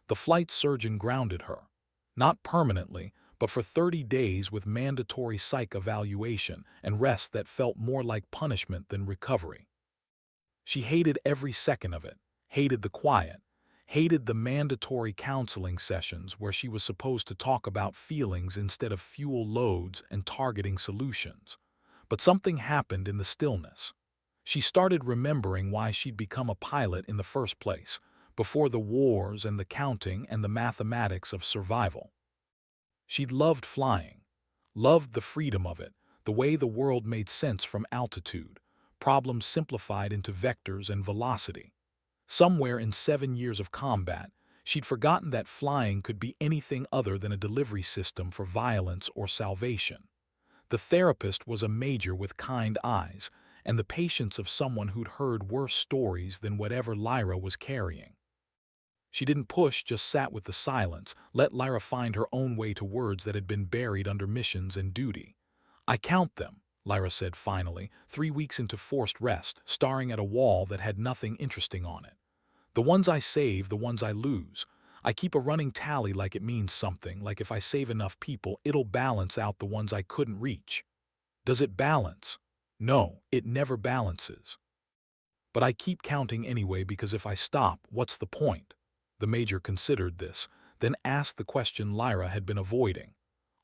The flight surgeon grounded her. Not permanently, but for 30 days with mandatory psych evaluation and rest that felt more like punishment than recovery. She hated every second of it, hated the quiet, hated the mandatory counseling sessions where she was supposed to talk about feelings instead of fuel loads and targeting solutions. But something happened in the stillness. She started remembering why she'd become a pilot in the first place, before the wars and the counting and the mathematics of survival. She'd loved flying, loved the freedom of it, the way the world made sense from altitude, problems simplified into vectors and velocity. Somewhere in 7 years of combat, she'd forgotten that flying could be anything other than a delivery system for violence or salvation. The therapist was a major with kind eyes, and the patience of someone who'd heard worse stories than whatever Lyra was carrying. She didn't push, just sat with the silence, let Lyra find her own way to words that had been buried under missions and duty. "I count them," Lyra said finally, 3 weeks into forced rest, staring at a wall that had nothing interesting on it. "The ones I save, the ones I lose. I keep a running tally like it means something, like if I save enough people, it'll balance out the ones I couldn't reach." "Does it balance?" "No, it never balances. But I keep counting anyway because if I stop, what's the point?" The Major considered this, then asked the question Lyra had been avoiding.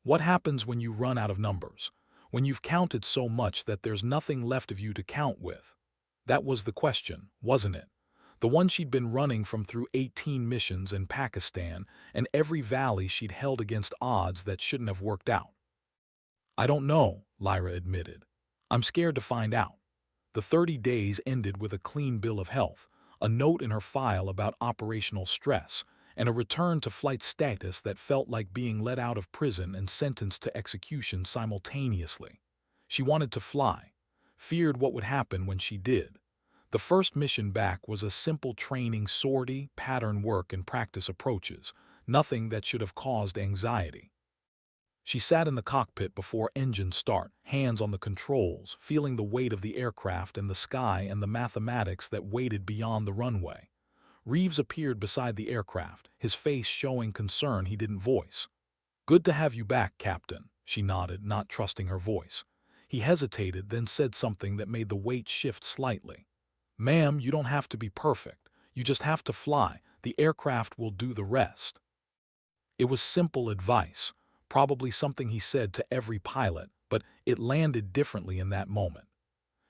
"What happens when you run out of numbers? When you've counted so much that there's nothing left of you to count with?" That was the question, wasn't it? The one she'd been running from through 18 missions in Pakistan and every valley she'd held against odds that shouldn't have worked out. "I don't know," Lyra admitted. "I'm scared to find out." The 30 days ended with a clean bill of health, a note in her file about operational stress, and a return to flight status that felt like being let out of prison and sentenced to execution simultaneously. She wanted to fly, feared what would happen when she did. The first mission back was a simple training sortie, pattern work and practice approaches, nothing that should have caused anxiety. She sat in the cockpit before engine start, hands on the controls, feeling the weight of the aircraft and the sky and the mathematics that waited beyond the runway. Reeves appeared beside the aircraft, his face showing concern he didn't voice. "Good to have you back, Captain," she nodded, not trusting her voice. He hesitated, then said something that made the weight shift slightly. "Ma'am, you don't have to be perfect. You just have to fly. The aircraft will do the rest." It was simple advice, probably something he said to every pilot, but it landed differently in that moment.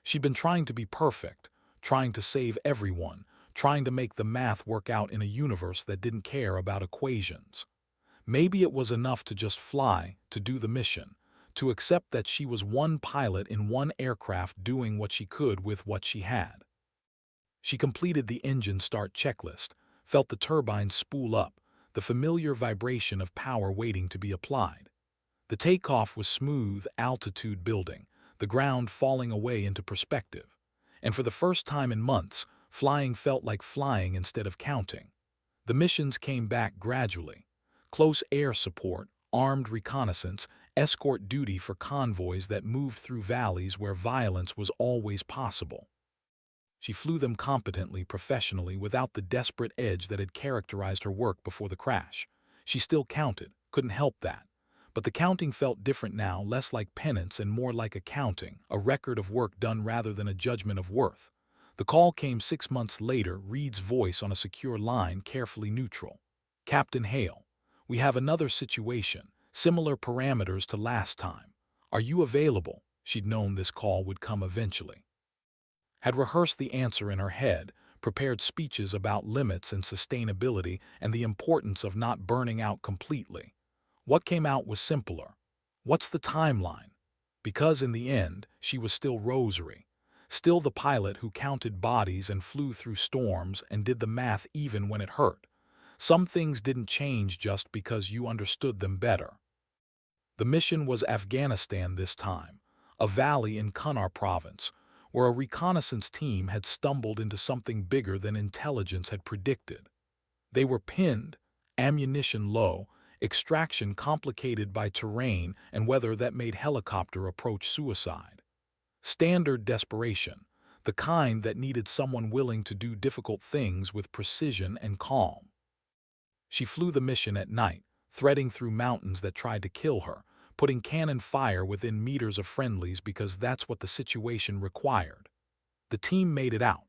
She'd been trying to be perfect, trying to save everyone, trying to make the math work out in a universe that didn't care about equations. Maybe it was enough to just fly, to do the mission, to accept that she was one pilot in one aircraft doing what she could with what she had. She completed the engine start checklist, felt the turbines spool up, the familiar vibration of power waiting to be applied. The takeoff was smooth, altitude building, the ground falling away into perspective. And for the first time in months, flying felt like flying instead of counting. The missions came back gradually. Close air support, armed reconnaissance, escort duty for convoys that moved through valleys where violence was always possible. She flew them competently, professionally, without the desperate edge that had characterized her work before the crash. She still counted, couldn't help that. But the counting felt different now, less like penance and more like accounting, a record of work done rather than a judgment of worth. The call came 6 months later, Reed's voice on a secure line, carefully neutral. "Captain Hale, we have another situation, similar parameters to last time. Are you available?" She'd known this call would come eventually. Had rehearsed the answer in her head, prepared speeches about limits and sustainability and the importance of not burning out completely. What came out was simpler. "What's the timeline?" Because in the end, she was still Rosary, still the pilot who counted bodies and flew through storms and did the math even when it hurt. Some things didn't change just because you understood them better. The mission was Afghanistan this time, a valley in Kunar province, where a reconnaissance team had stumbled into something bigger than intelligence had predicted. They were pinned, ammunition low, extraction complicated by terrain and weather that made helicopter approach suicide. Standard desperation, the kind that needed someone willing to do difficult things with precision and calm. She flew the mission at night, threading through mountains that tried to kill her, putting cannon fire within meters of friendlies because that's what the situation required. The team made it out.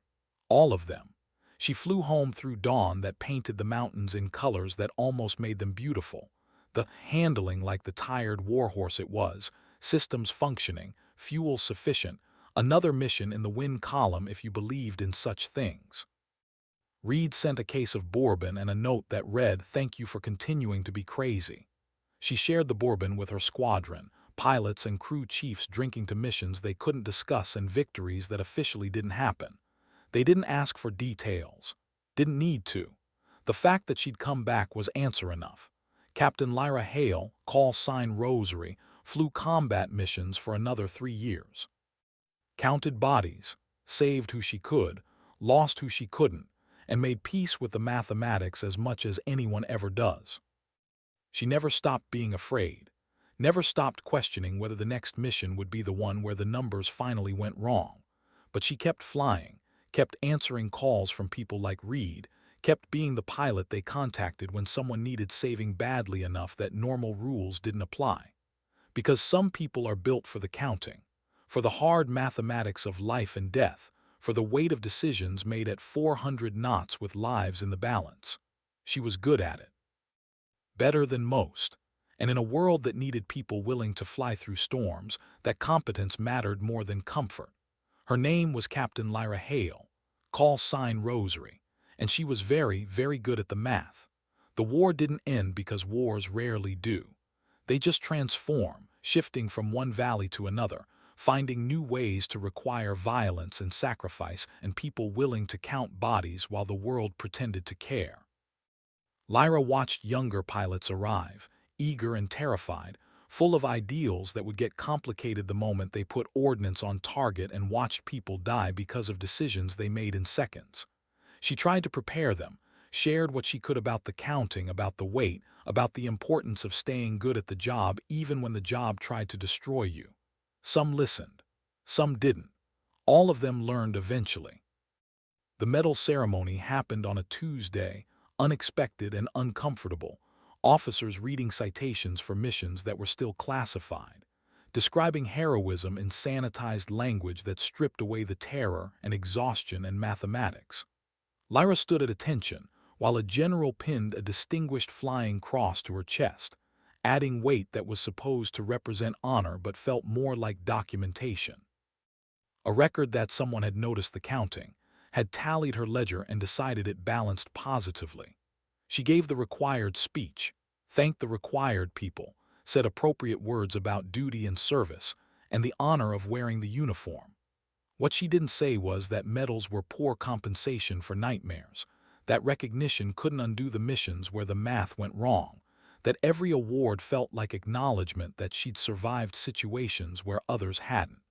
All of them. She flew home through dawn that painted the mountains in colors that almost made them beautiful. The handling like the tired warhorse it was, systems functioning, fuel sufficient, another mission in the win column if you believed in such things. Reed sent a case of bourbon and a note that read, "Thank you for continuing to be crazy." She shared the bourbon with her squadron, pilots and crew chiefs drinking to missions they couldn't discuss and victories that officially didn't happen. They didn't ask for details. Didn't need to. The fact that she'd come back was answer enough. Captain Lyra Hale, call sign Rosary, flew combat missions for another 3 years. Counted bodies, saved who she could, lost who she couldn't, and made peace with the mathematics as much as anyone ever does. She never stopped being afraid, never stopped questioning whether the next mission would be the one where the numbers finally went wrong. But she kept flying, kept answering calls from people like Reed, kept being the pilot they contacted when someone needed saving badly enough that normal rules didn't apply. Because some people are built for the counting, for the hard mathematics of life and death, for the weight of decisions made at 400 knots with lives in the balance. She was good at it. Better than most. And in a world that needed people willing to fly through storms, that competence mattered more than comfort. Her name was Captain Lyra Hale, call sign Rosary, and she was very, very good at the math. The war didn't end because wars rarely do. They just transform, shifting from one valley to another, finding new ways to require violence and sacrifice and people willing to count bodies while the world pretended to care. Lyra watched younger pilots arrive, eager and terrified, full of ideals that would get complicated the moment they put ordnance on target and watched people die because of decisions they made in seconds. She tried to prepare them, shared what she could about the counting, about the weight, about the importance of staying good at the job even when the job tried to destroy you. Some listened, some didn't. All of them learned eventually. The medal ceremony happened on a Tuesday, unexpected and uncomfortable, officers reading citations for missions that were still classified, describing heroism in sanitized language that stripped away the terror and exhaustion and mathematics. Lyra stood at attention, while a general pinned a distinguished flying cross to her chest, adding weight that was supposed to represent honor but felt more like documentation. A record that someone had noticed the counting, had tallied her ledger and decided it balanced positively. She gave the required speech, thanked the required people, said appropriate words about duty and service, and the honor of wearing the uniform. What she didn't say was that medals were poor compensation for nightmares, that recognition couldn't undo the missions where the math went wrong, that every award felt like acknowledgement that she'd survived situations where others hadn't.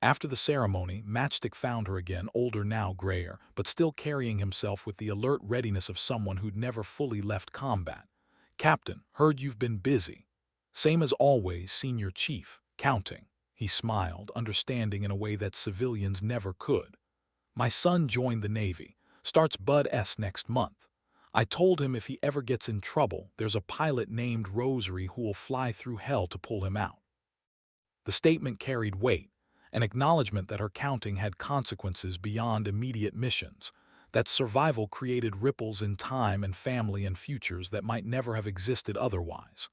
After the ceremony, Matchstick found her again, older now, grayer, but still carrying himself with the alert readiness of someone who'd never fully left combat. "Captain, heard you've been busy." "Same as always, Senior Chief, counting." He smiled, understanding in a way that civilians never could. "My son joined the Navy, starts Bud S next month. I told him if he ever gets in trouble, there's a pilot named Rosary who'll fly through hell to pull him out." The statement carried weight, an acknowledgement that her counting had consequences beyond immediate missions, that survival created ripples in time and family and futures that might never have existed otherwise.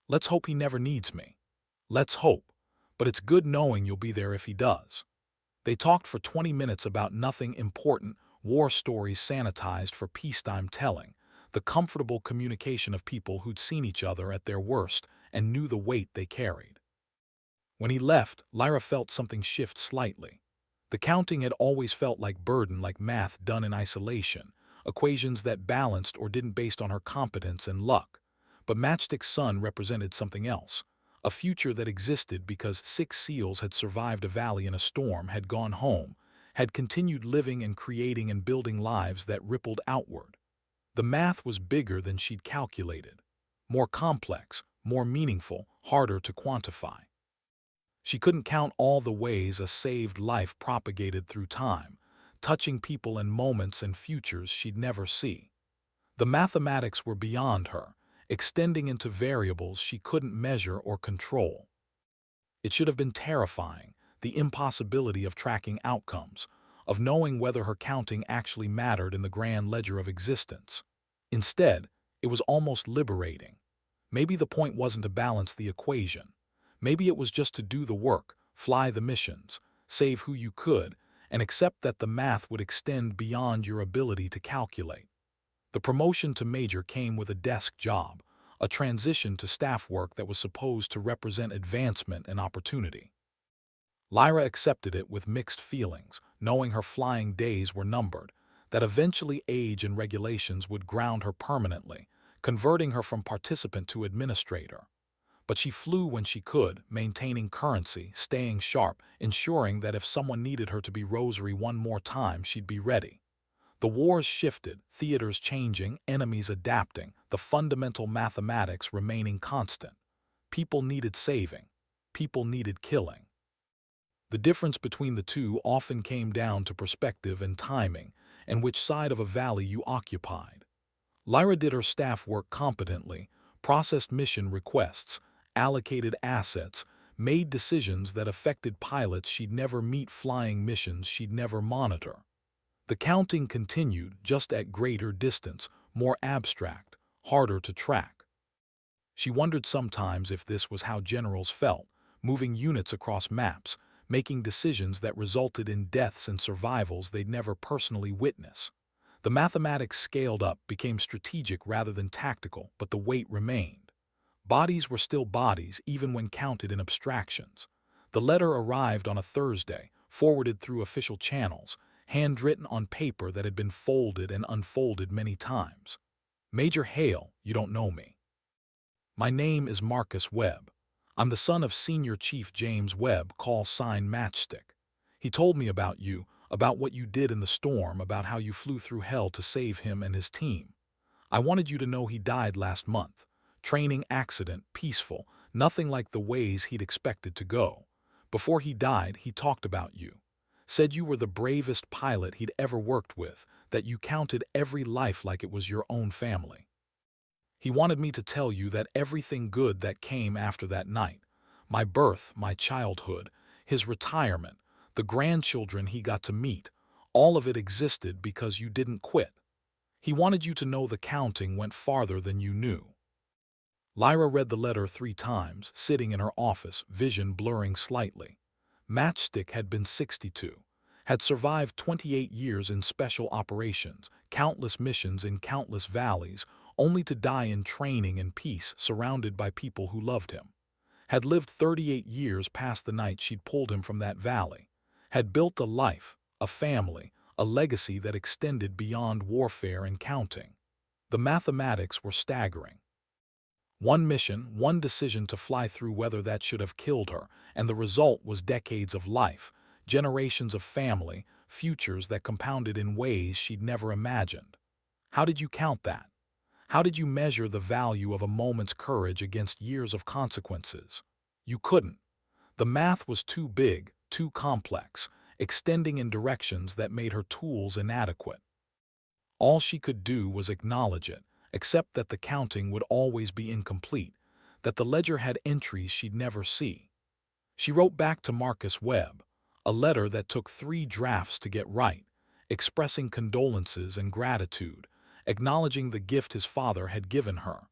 "Let's hope he never needs me." "Let's hope. But it's good knowing you'll be there if he does." They talked for 20 minutes about nothing important, war stories sanitized for peacetime telling, the comfortable communication of people who'd seen each other at their worst and knew the weight they carried. When he left, Lyra felt something shift slightly. The counting had always felt like burden, like math done in isolation, equations that balanced or didn't based on her competence and luck. But Matchstick's son represented something else. A future that existed because 6 SEALs had survived a valley in a storm, had gone home, had continued living and creating and building lives that rippled outward. The math was bigger than she'd calculated, more complex, more meaningful, harder to quantify. She couldn't count all the ways a saved life propagated through time, touching people and moments and futures she'd never see. The mathematics were beyond her, extending into variables she couldn't measure or control. It should have been terrifying, the impossibility of tracking outcomes, of knowing whether her counting actually mattered in the grand ledger of existence. Instead, it was almost liberating. Maybe the point wasn't to balance the equation. Maybe it was just to do the work, fly the missions, save who you could, and accept that the math would extend beyond your ability to calculate. The promotion to major came with a desk job, a transition to staff work that was supposed to represent advancement and opportunity. Lyra accepted it with mixed feelings, knowing her flying days were numbered, that eventually age and regulations would ground her permanently, converting her from participant to administrator. But she flew when she could, maintaining currency, staying sharp, ensuring that if someone needed her to be Rosary one more time, she'd be ready. The wars shifted, theaters changing, enemies adapting, the fundamental mathematics remaining constant. People needed saving. People needed killing. The difference between the two often came down to perspective and timing, and which side of a valley you occupied. Lyra did her staff work competently, processed mission requests, allocated assets, made decisions that affected pilots she'd never meet, flying missions she'd never monitor. The counting continued, just at greater distance, more abstract, harder to track. She wondered sometimes if this was how generals felt, moving units across maps, making decisions that resulted in deaths and survivals they'd never personally witness. The mathematics scaled up, became strategic rather than tactical, but the weight remained. Bodies were still bodies, even when counted in abstractions. The letter arrived on a Thursday, forwarded through official channels, handwritten on paper that had been folded and unfolded many times. Major Hale, you don't know me. My name is Marcus Webb. I'm the son of Senior Chief James Webb, call sign Matchstick. He told me about you, about what you did in the storm, about how you flew through hell to save him and his team. I wanted you to know he died last month. Training accident, peaceful, nothing like the ways he'd expected to go. Before he died, he talked about you. Said you were the bravest pilot he'd ever worked with, that you counted every life like it was your own family. He wanted me to tell you that everything good that came after that night, my birth, my childhood, his retirement, the grandchildren he got to meet, all of it existed because you didn't quit. He wanted you to know the counting went farther than you knew. Lyra read the letter 3 times, sitting in her office, vision blurring slightly. Matchstick had been 62, had survived 28 years in special operations, countless missions in countless valleys, only to die in training and peace, surrounded by people who loved him. Had lived 38 years past the night she'd pulled him from that valley. Had built a life, a family, a legacy that extended beyond warfare and counting. The mathematics were staggering. One mission, one decision to fly through weather that should have killed her, and the result was decades of life, generations of family, futures that compounded in ways she'd never imagined. How did you count that? How did you measure the value of a moment's courage against years of consequences? You couldn't. The math was too big, too complex, extending in directions that made her tools inadequate. All she could do was acknowledge it, accept that the counting would always be incomplete, that the ledger had entries she'd never see. She wrote back to Marcus Webb, a letter that took 3 drafts to get right, expressing condolences and gratitude, acknowledging the gift his father had given her,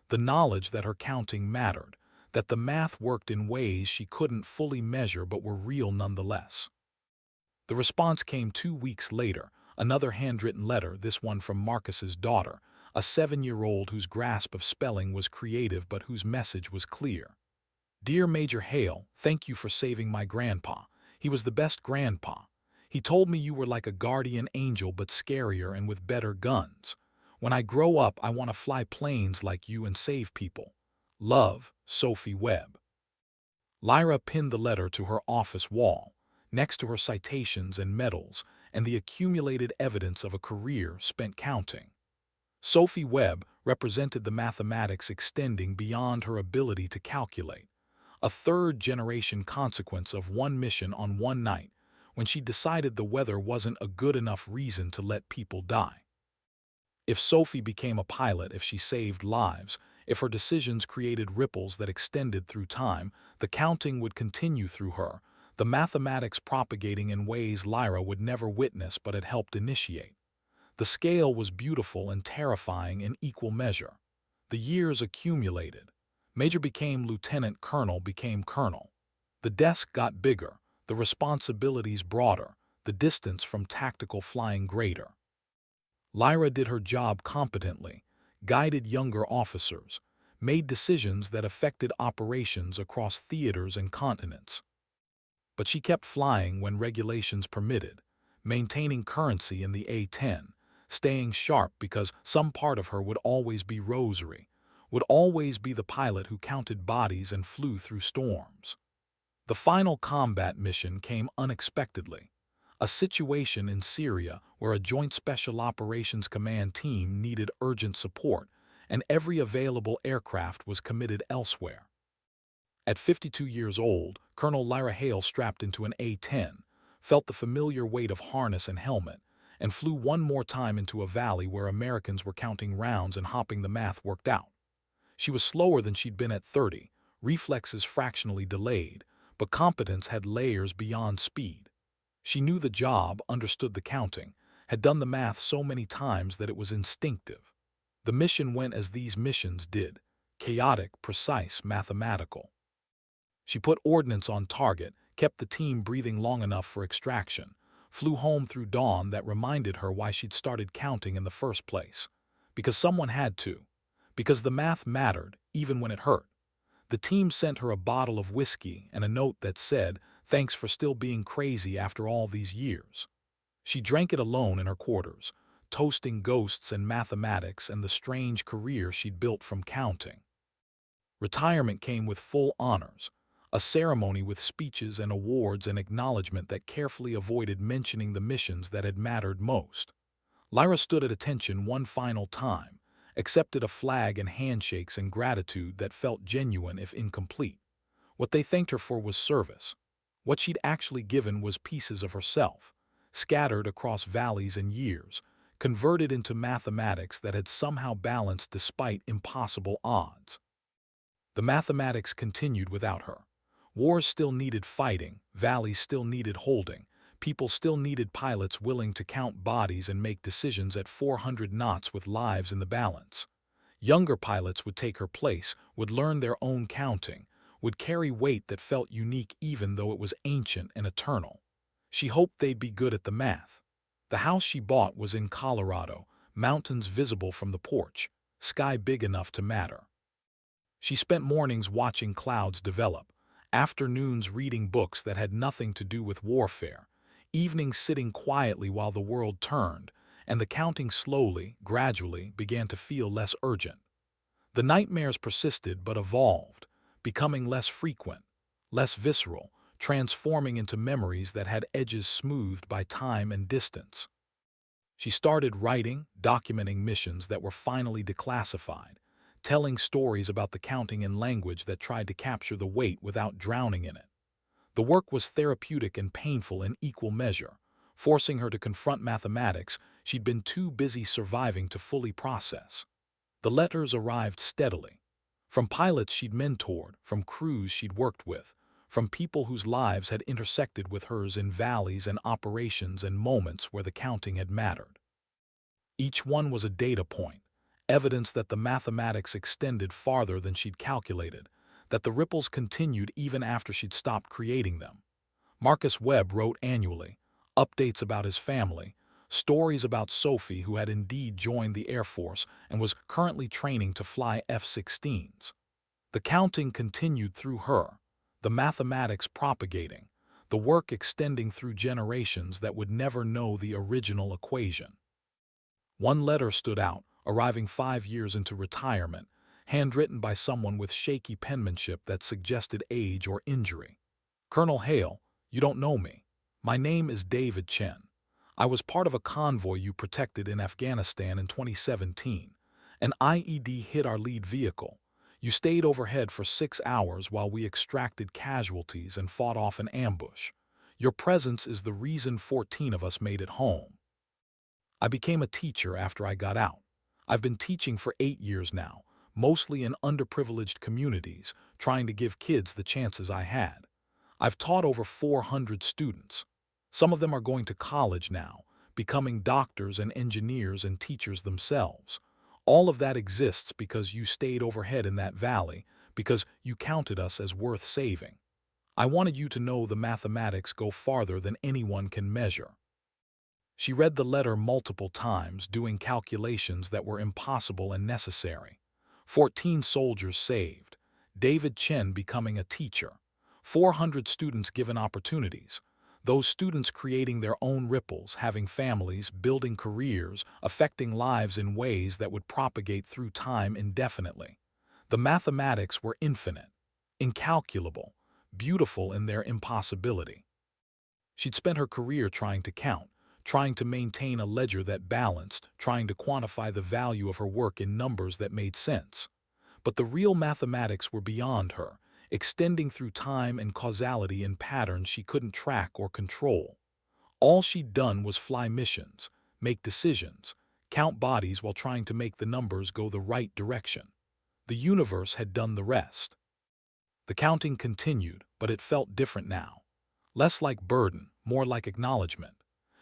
the knowledge that her counting mattered, that the math worked in ways she couldn't fully measure but were real nonetheless. The response came 2 weeks later, another handwritten letter, this one from Marcus's daughter, a 7-year-old whose grasp of spelling was creative but whose message was clear. Dear Major Hale, thank you for saving my grandpa. He was the best grandpa. He told me you were like a guardian angel but scarier and with better guns. When I grow up, I want to fly planes like you and save people. Love, Sophie Webb. Lyra pinned the letter to her office wall, next to her citations and medals and the accumulated evidence of a career spent counting. Sophie Webb represented the mathematics extending beyond her ability to calculate, a third-generation consequence of one mission on one night when she decided the weather wasn't a good enough reason to let people die. If Sophie became a pilot, if she saved lives, if her decisions created ripples that extended through time, the counting would continue through her, the mathematics propagating in ways Lyra would never witness but had helped initiate. The scale was beautiful and terrifying in equal measure. The years accumulated. Major became lieutenant, colonel became colonel. The desk got bigger, the responsibilities broader, the distance from tactical flying greater. Lyra did her job competently, guided younger officers, made decisions that affected operations across theaters and continents. But she kept flying when regulations permitted, maintaining currency in the A-10, staying sharp because some part of her would always be Rosary, would always be the pilot who counted bodies and flew through storms. The final combat mission came unexpectedly. A situation in Syria where a Joint Special Operations Command team needed urgent support, and every available aircraft was committed elsewhere. At 52 years old, Colonel Lyra Hale strapped into an A-10, felt the familiar weight of harness and helmet, and flew one more time into a valley where Americans were counting rounds and hopping the math worked out. She was slower than she'd been at 30, reflexes fractionally delayed, but competence had layers beyond speed. She knew the job, understood the counting, had done the math so many times that it was instinctive. The mission went as these missions did, chaotic, precise, mathematical. She put ordnance on target, kept the team breathing long enough for extraction, flew home through dawn that reminded her why she'd started counting in the first place. Because someone had to. Because the math mattered, even when it hurt. The team sent her a bottle of whiskey and a note that said, "Thanks for still being crazy after all these years." She drank it alone in her quarters, toasting ghosts and mathematics and the strange career she'd built from counting. Retirement came with full honors, a ceremony with speeches and awards and acknowledgement that carefully avoided mentioning the missions that had mattered most. Lyra stood at attention one final time, accepted a flag and handshakes and gratitude that felt genuine if incomplete. What they thanked her for was service. What she'd actually given was pieces of herself, scattered across valleys and years, converted into mathematics that had somehow balanced despite impossible odds. The mathematics continued without her. Wars still needed fighting, valleys still needed holding, people still needed pilots willing to count bodies and make decisions at 400 knots with lives in the balance. Younger pilots would take her place, would learn their own counting, would carry weight that felt unique even though it was ancient and eternal. She hoped they'd be good at the math. The house she bought was in Colorado, mountains visible from the porch, sky big enough to matter. She spent mornings watching clouds develop, afternoons reading books that had nothing to do with warfare, evenings sitting quietly while the world turned, and the counting slowly, gradually, began to feel less urgent. The nightmares persisted but evolved, becoming less frequent, less visceral, transforming into memories that had edges smoothed by time and distance. She started writing, documenting missions that were finally declassified, telling stories about the counting in language that tried to capture the weight without drowning in it. The work was therapeutic and painful in equal measure, forcing her to confront mathematics she'd been too busy surviving to fully process. The letters arrived steadily. From pilots she'd mentored, from crews she'd worked with, from people whose lives had intersected with hers in valleys and operations and moments where the counting had mattered. Each one was a data point, evidence that the mathematics extended farther than she'd calculated, that the ripples continued even after she'd stopped creating them. Marcus Webb wrote annually, updates about his family, stories about Sophie, who had indeed joined the Air Force and was currently training to fly F-16s. The counting continued through her, the mathematics propagating, the work extending through generations that would never know the original equation. One letter stood out, arriving 5 years into retirement, handwritten by someone with shaky penmanship that suggested age or injury. "Colonel Hale, you don't know me. My name is David Chen. I was part of a convoy you protected in Afghanistan in 2017. An IED hit our lead vehicle. You stayed overhead for 6 hours while we extracted casualties and fought off an ambush. Your presence is the reason 14 of us made it home. I became a teacher after I got out. I've been teaching for 8 years now, mostly in underprivileged communities, trying to give kids the chances I had. I've taught over 400 students. Some of them are going to college now, becoming doctors and engineers and teachers themselves. All of that exists because you stayed overhead in that valley, because you counted us as worth saving. I wanted you to know the mathematics go farther than anyone can measure." She read the letter multiple times, doing calculations that were impossible and necessary. 14 soldiers saved, David Chen becoming a teacher, 400 students given opportunities. Those students creating their own ripples, having families, building careers, affecting lives in ways that would propagate through time indefinitely. The mathematics were infinite, incalculable, beautiful in their impossibility. She'd spent her career trying to count, trying to maintain a ledger that balanced, trying to quantify the value of her work in numbers that made sense. But the real mathematics were beyond her, extending through time and causality in patterns she couldn't track or control. All she'd done was fly missions, make decisions, count bodies while trying to make the numbers go the right direction. The universe had done the rest. The counting continued, but it felt different now. Less like burden, more like acknowledgement.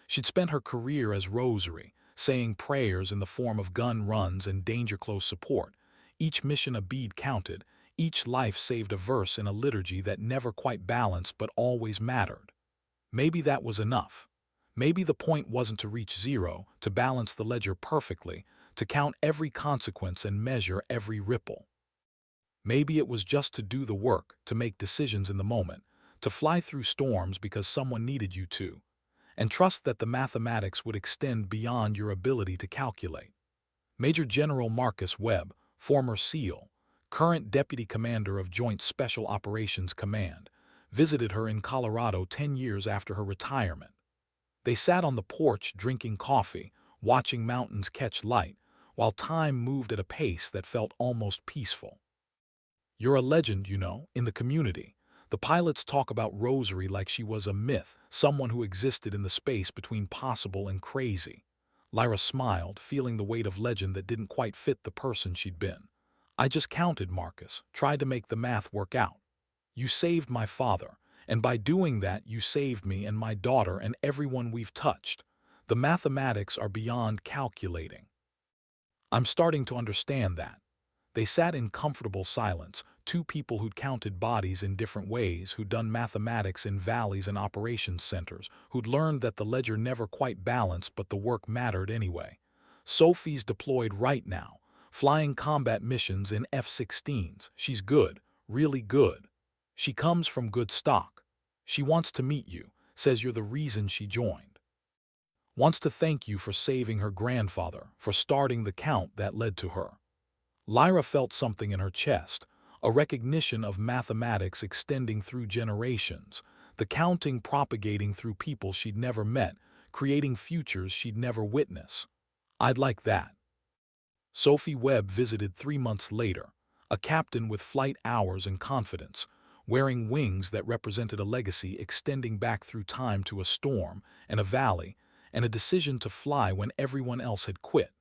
She'd spent her career as rosary, saying prayers in the form of gun runs and danger-close support. Each mission a bead counted, each life saved a verse in a liturgy that never quite balanced but always mattered. Maybe that was enough. Maybe the point wasn't to reach zero, to balance the ledger perfectly, to count every consequence and measure every ripple. Maybe it was just to do the work, to make decisions in the moment, to fly through storms because someone needed you to, and trust that the mathematics would extend beyond your ability to calculate. Major General Marcus Webb, former SEAL, current Deputy Commander of Joint Special Operations Command, visited her in Colorado 10 years after her retirement. They sat on the porch drinking coffee, watching mountains catch light, while time moved at a pace that felt almost peaceful. "You're a legend, you know, in the community." The pilots talk about Rosary like she was a myth, someone who existed in the space between possible and crazy. Lyra smiled, feeling the weight of legend that didn't quite fit the person she'd been. "I just counted, Marcus, tried to make the math work out. You saved my father, and by doing that you saved me and my daughter and everyone we've touched. The mathematics are beyond calculating." "I'm starting to understand that." They sat in comfortable silence, two people who'd counted bodies in different ways, who'd done mathematics in valleys and operations centers, who'd learned that the ledger never quite balanced but the work mattered anyway. "Sophie's deployed right now, flying combat missions in F-16s. She's good, really good. She comes from good stock. She wants to meet you, says you're the reason she joined. Wants to thank you for saving her grandfather, for starting the count that led to her." Lyra felt something in her chest, a recognition of mathematics extending through generations, the counting propagating through people she'd never met, creating futures she'd never witness. "I'd like that." Sophie Webb visited 3 months later, a captain with flight hours and confidence, wearing wings that represented a legacy extending back through time to a storm and a valley and a decision to fly when everyone else had quit.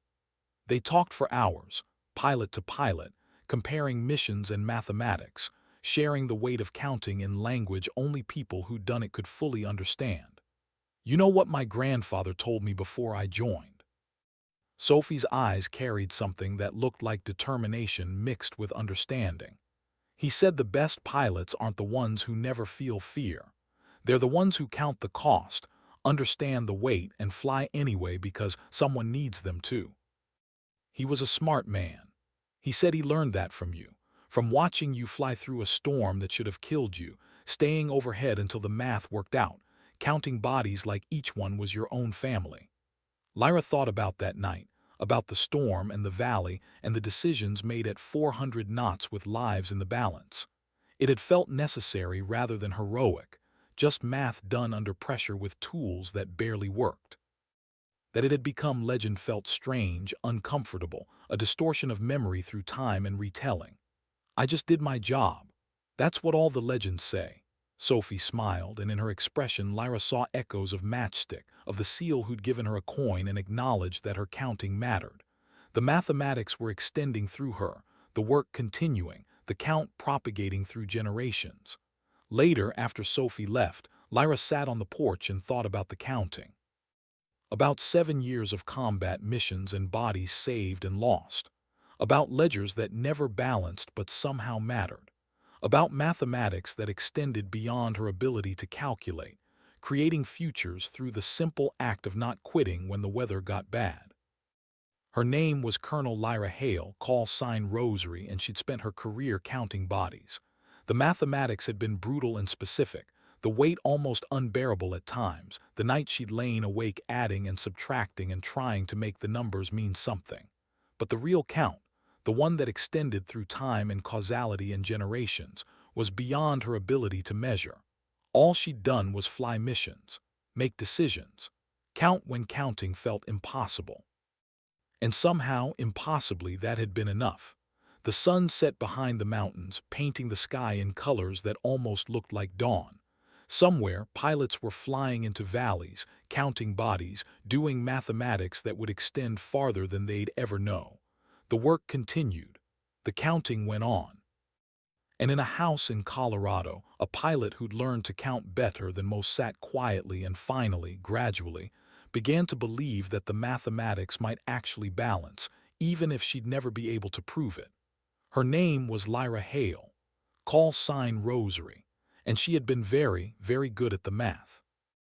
They talked for hours, pilot to pilot, comparing missions and mathematics, sharing the weight of counting in language only people who'd done it could fully understand. "You know what my grandfather told me before I joined?" Sophie's eyes carried something that looked like determination mixed with understanding. "He said the best pilots aren't the ones who never feel fear. They're the ones who count the cost, understand the weight, and fly anyway because someone needs them to." He was a smart man. He said he learned that from you, from watching you fly through a storm that should have killed you, staying overhead until the math worked out, counting bodies like each one was your own family. Lyra thought about that night, about the storm and the valley and the decisions made at 400 knots with lives in the balance. It had felt necessary rather than heroic, just math done under pressure with tools that barely worked. That it had become legend felt strange, uncomfortable, a distortion of memory through time and retelling. "I just did my job. That's what all the legends say." Sophie smiled, and in her expression Lyra saw echoes of Matchstick, of the seal who'd given her a coin and acknowledged that her counting mattered. The mathematics were extending through her, the work continuing, the count propagating through generations. Later, after Sophie left, Lyra sat on the porch and thought about the counting. About 7 years of combat missions and bodies saved and lost. About ledgers that never balanced but somehow mattered. About mathematics that extended beyond her ability to calculate, creating futures through the simple act of not quitting when the weather got bad. Her name was Colonel Lyra Hale, call sign Rosary, and she'd spent her career counting bodies. The mathematics had been brutal and specific, the weight almost unbearable at times, the nights she'd lain awake adding and subtracting and trying to make the numbers mean something. But the real count, the one that extended through time and causality and generations, was beyond her ability to measure. All she'd done was fly missions, make decisions, count when counting felt impossible. And somehow, impossibly, that had been enough. The sun set behind the mountains, painting the sky in colors that almost looked like dawn. Somewhere, pilots were flying into valleys, counting bodies, doing mathematics that would extend farther than they'd ever know. The work continued. The counting went on. And in a house in Colorado, a pilot who'd learned to count better than most sat quietly and finally, gradually, began to believe that the mathematics might actually balance, even if she'd never be able to prove it. Her name was Lyra Hale, call sign Rosary, and she had been very, very good at the math.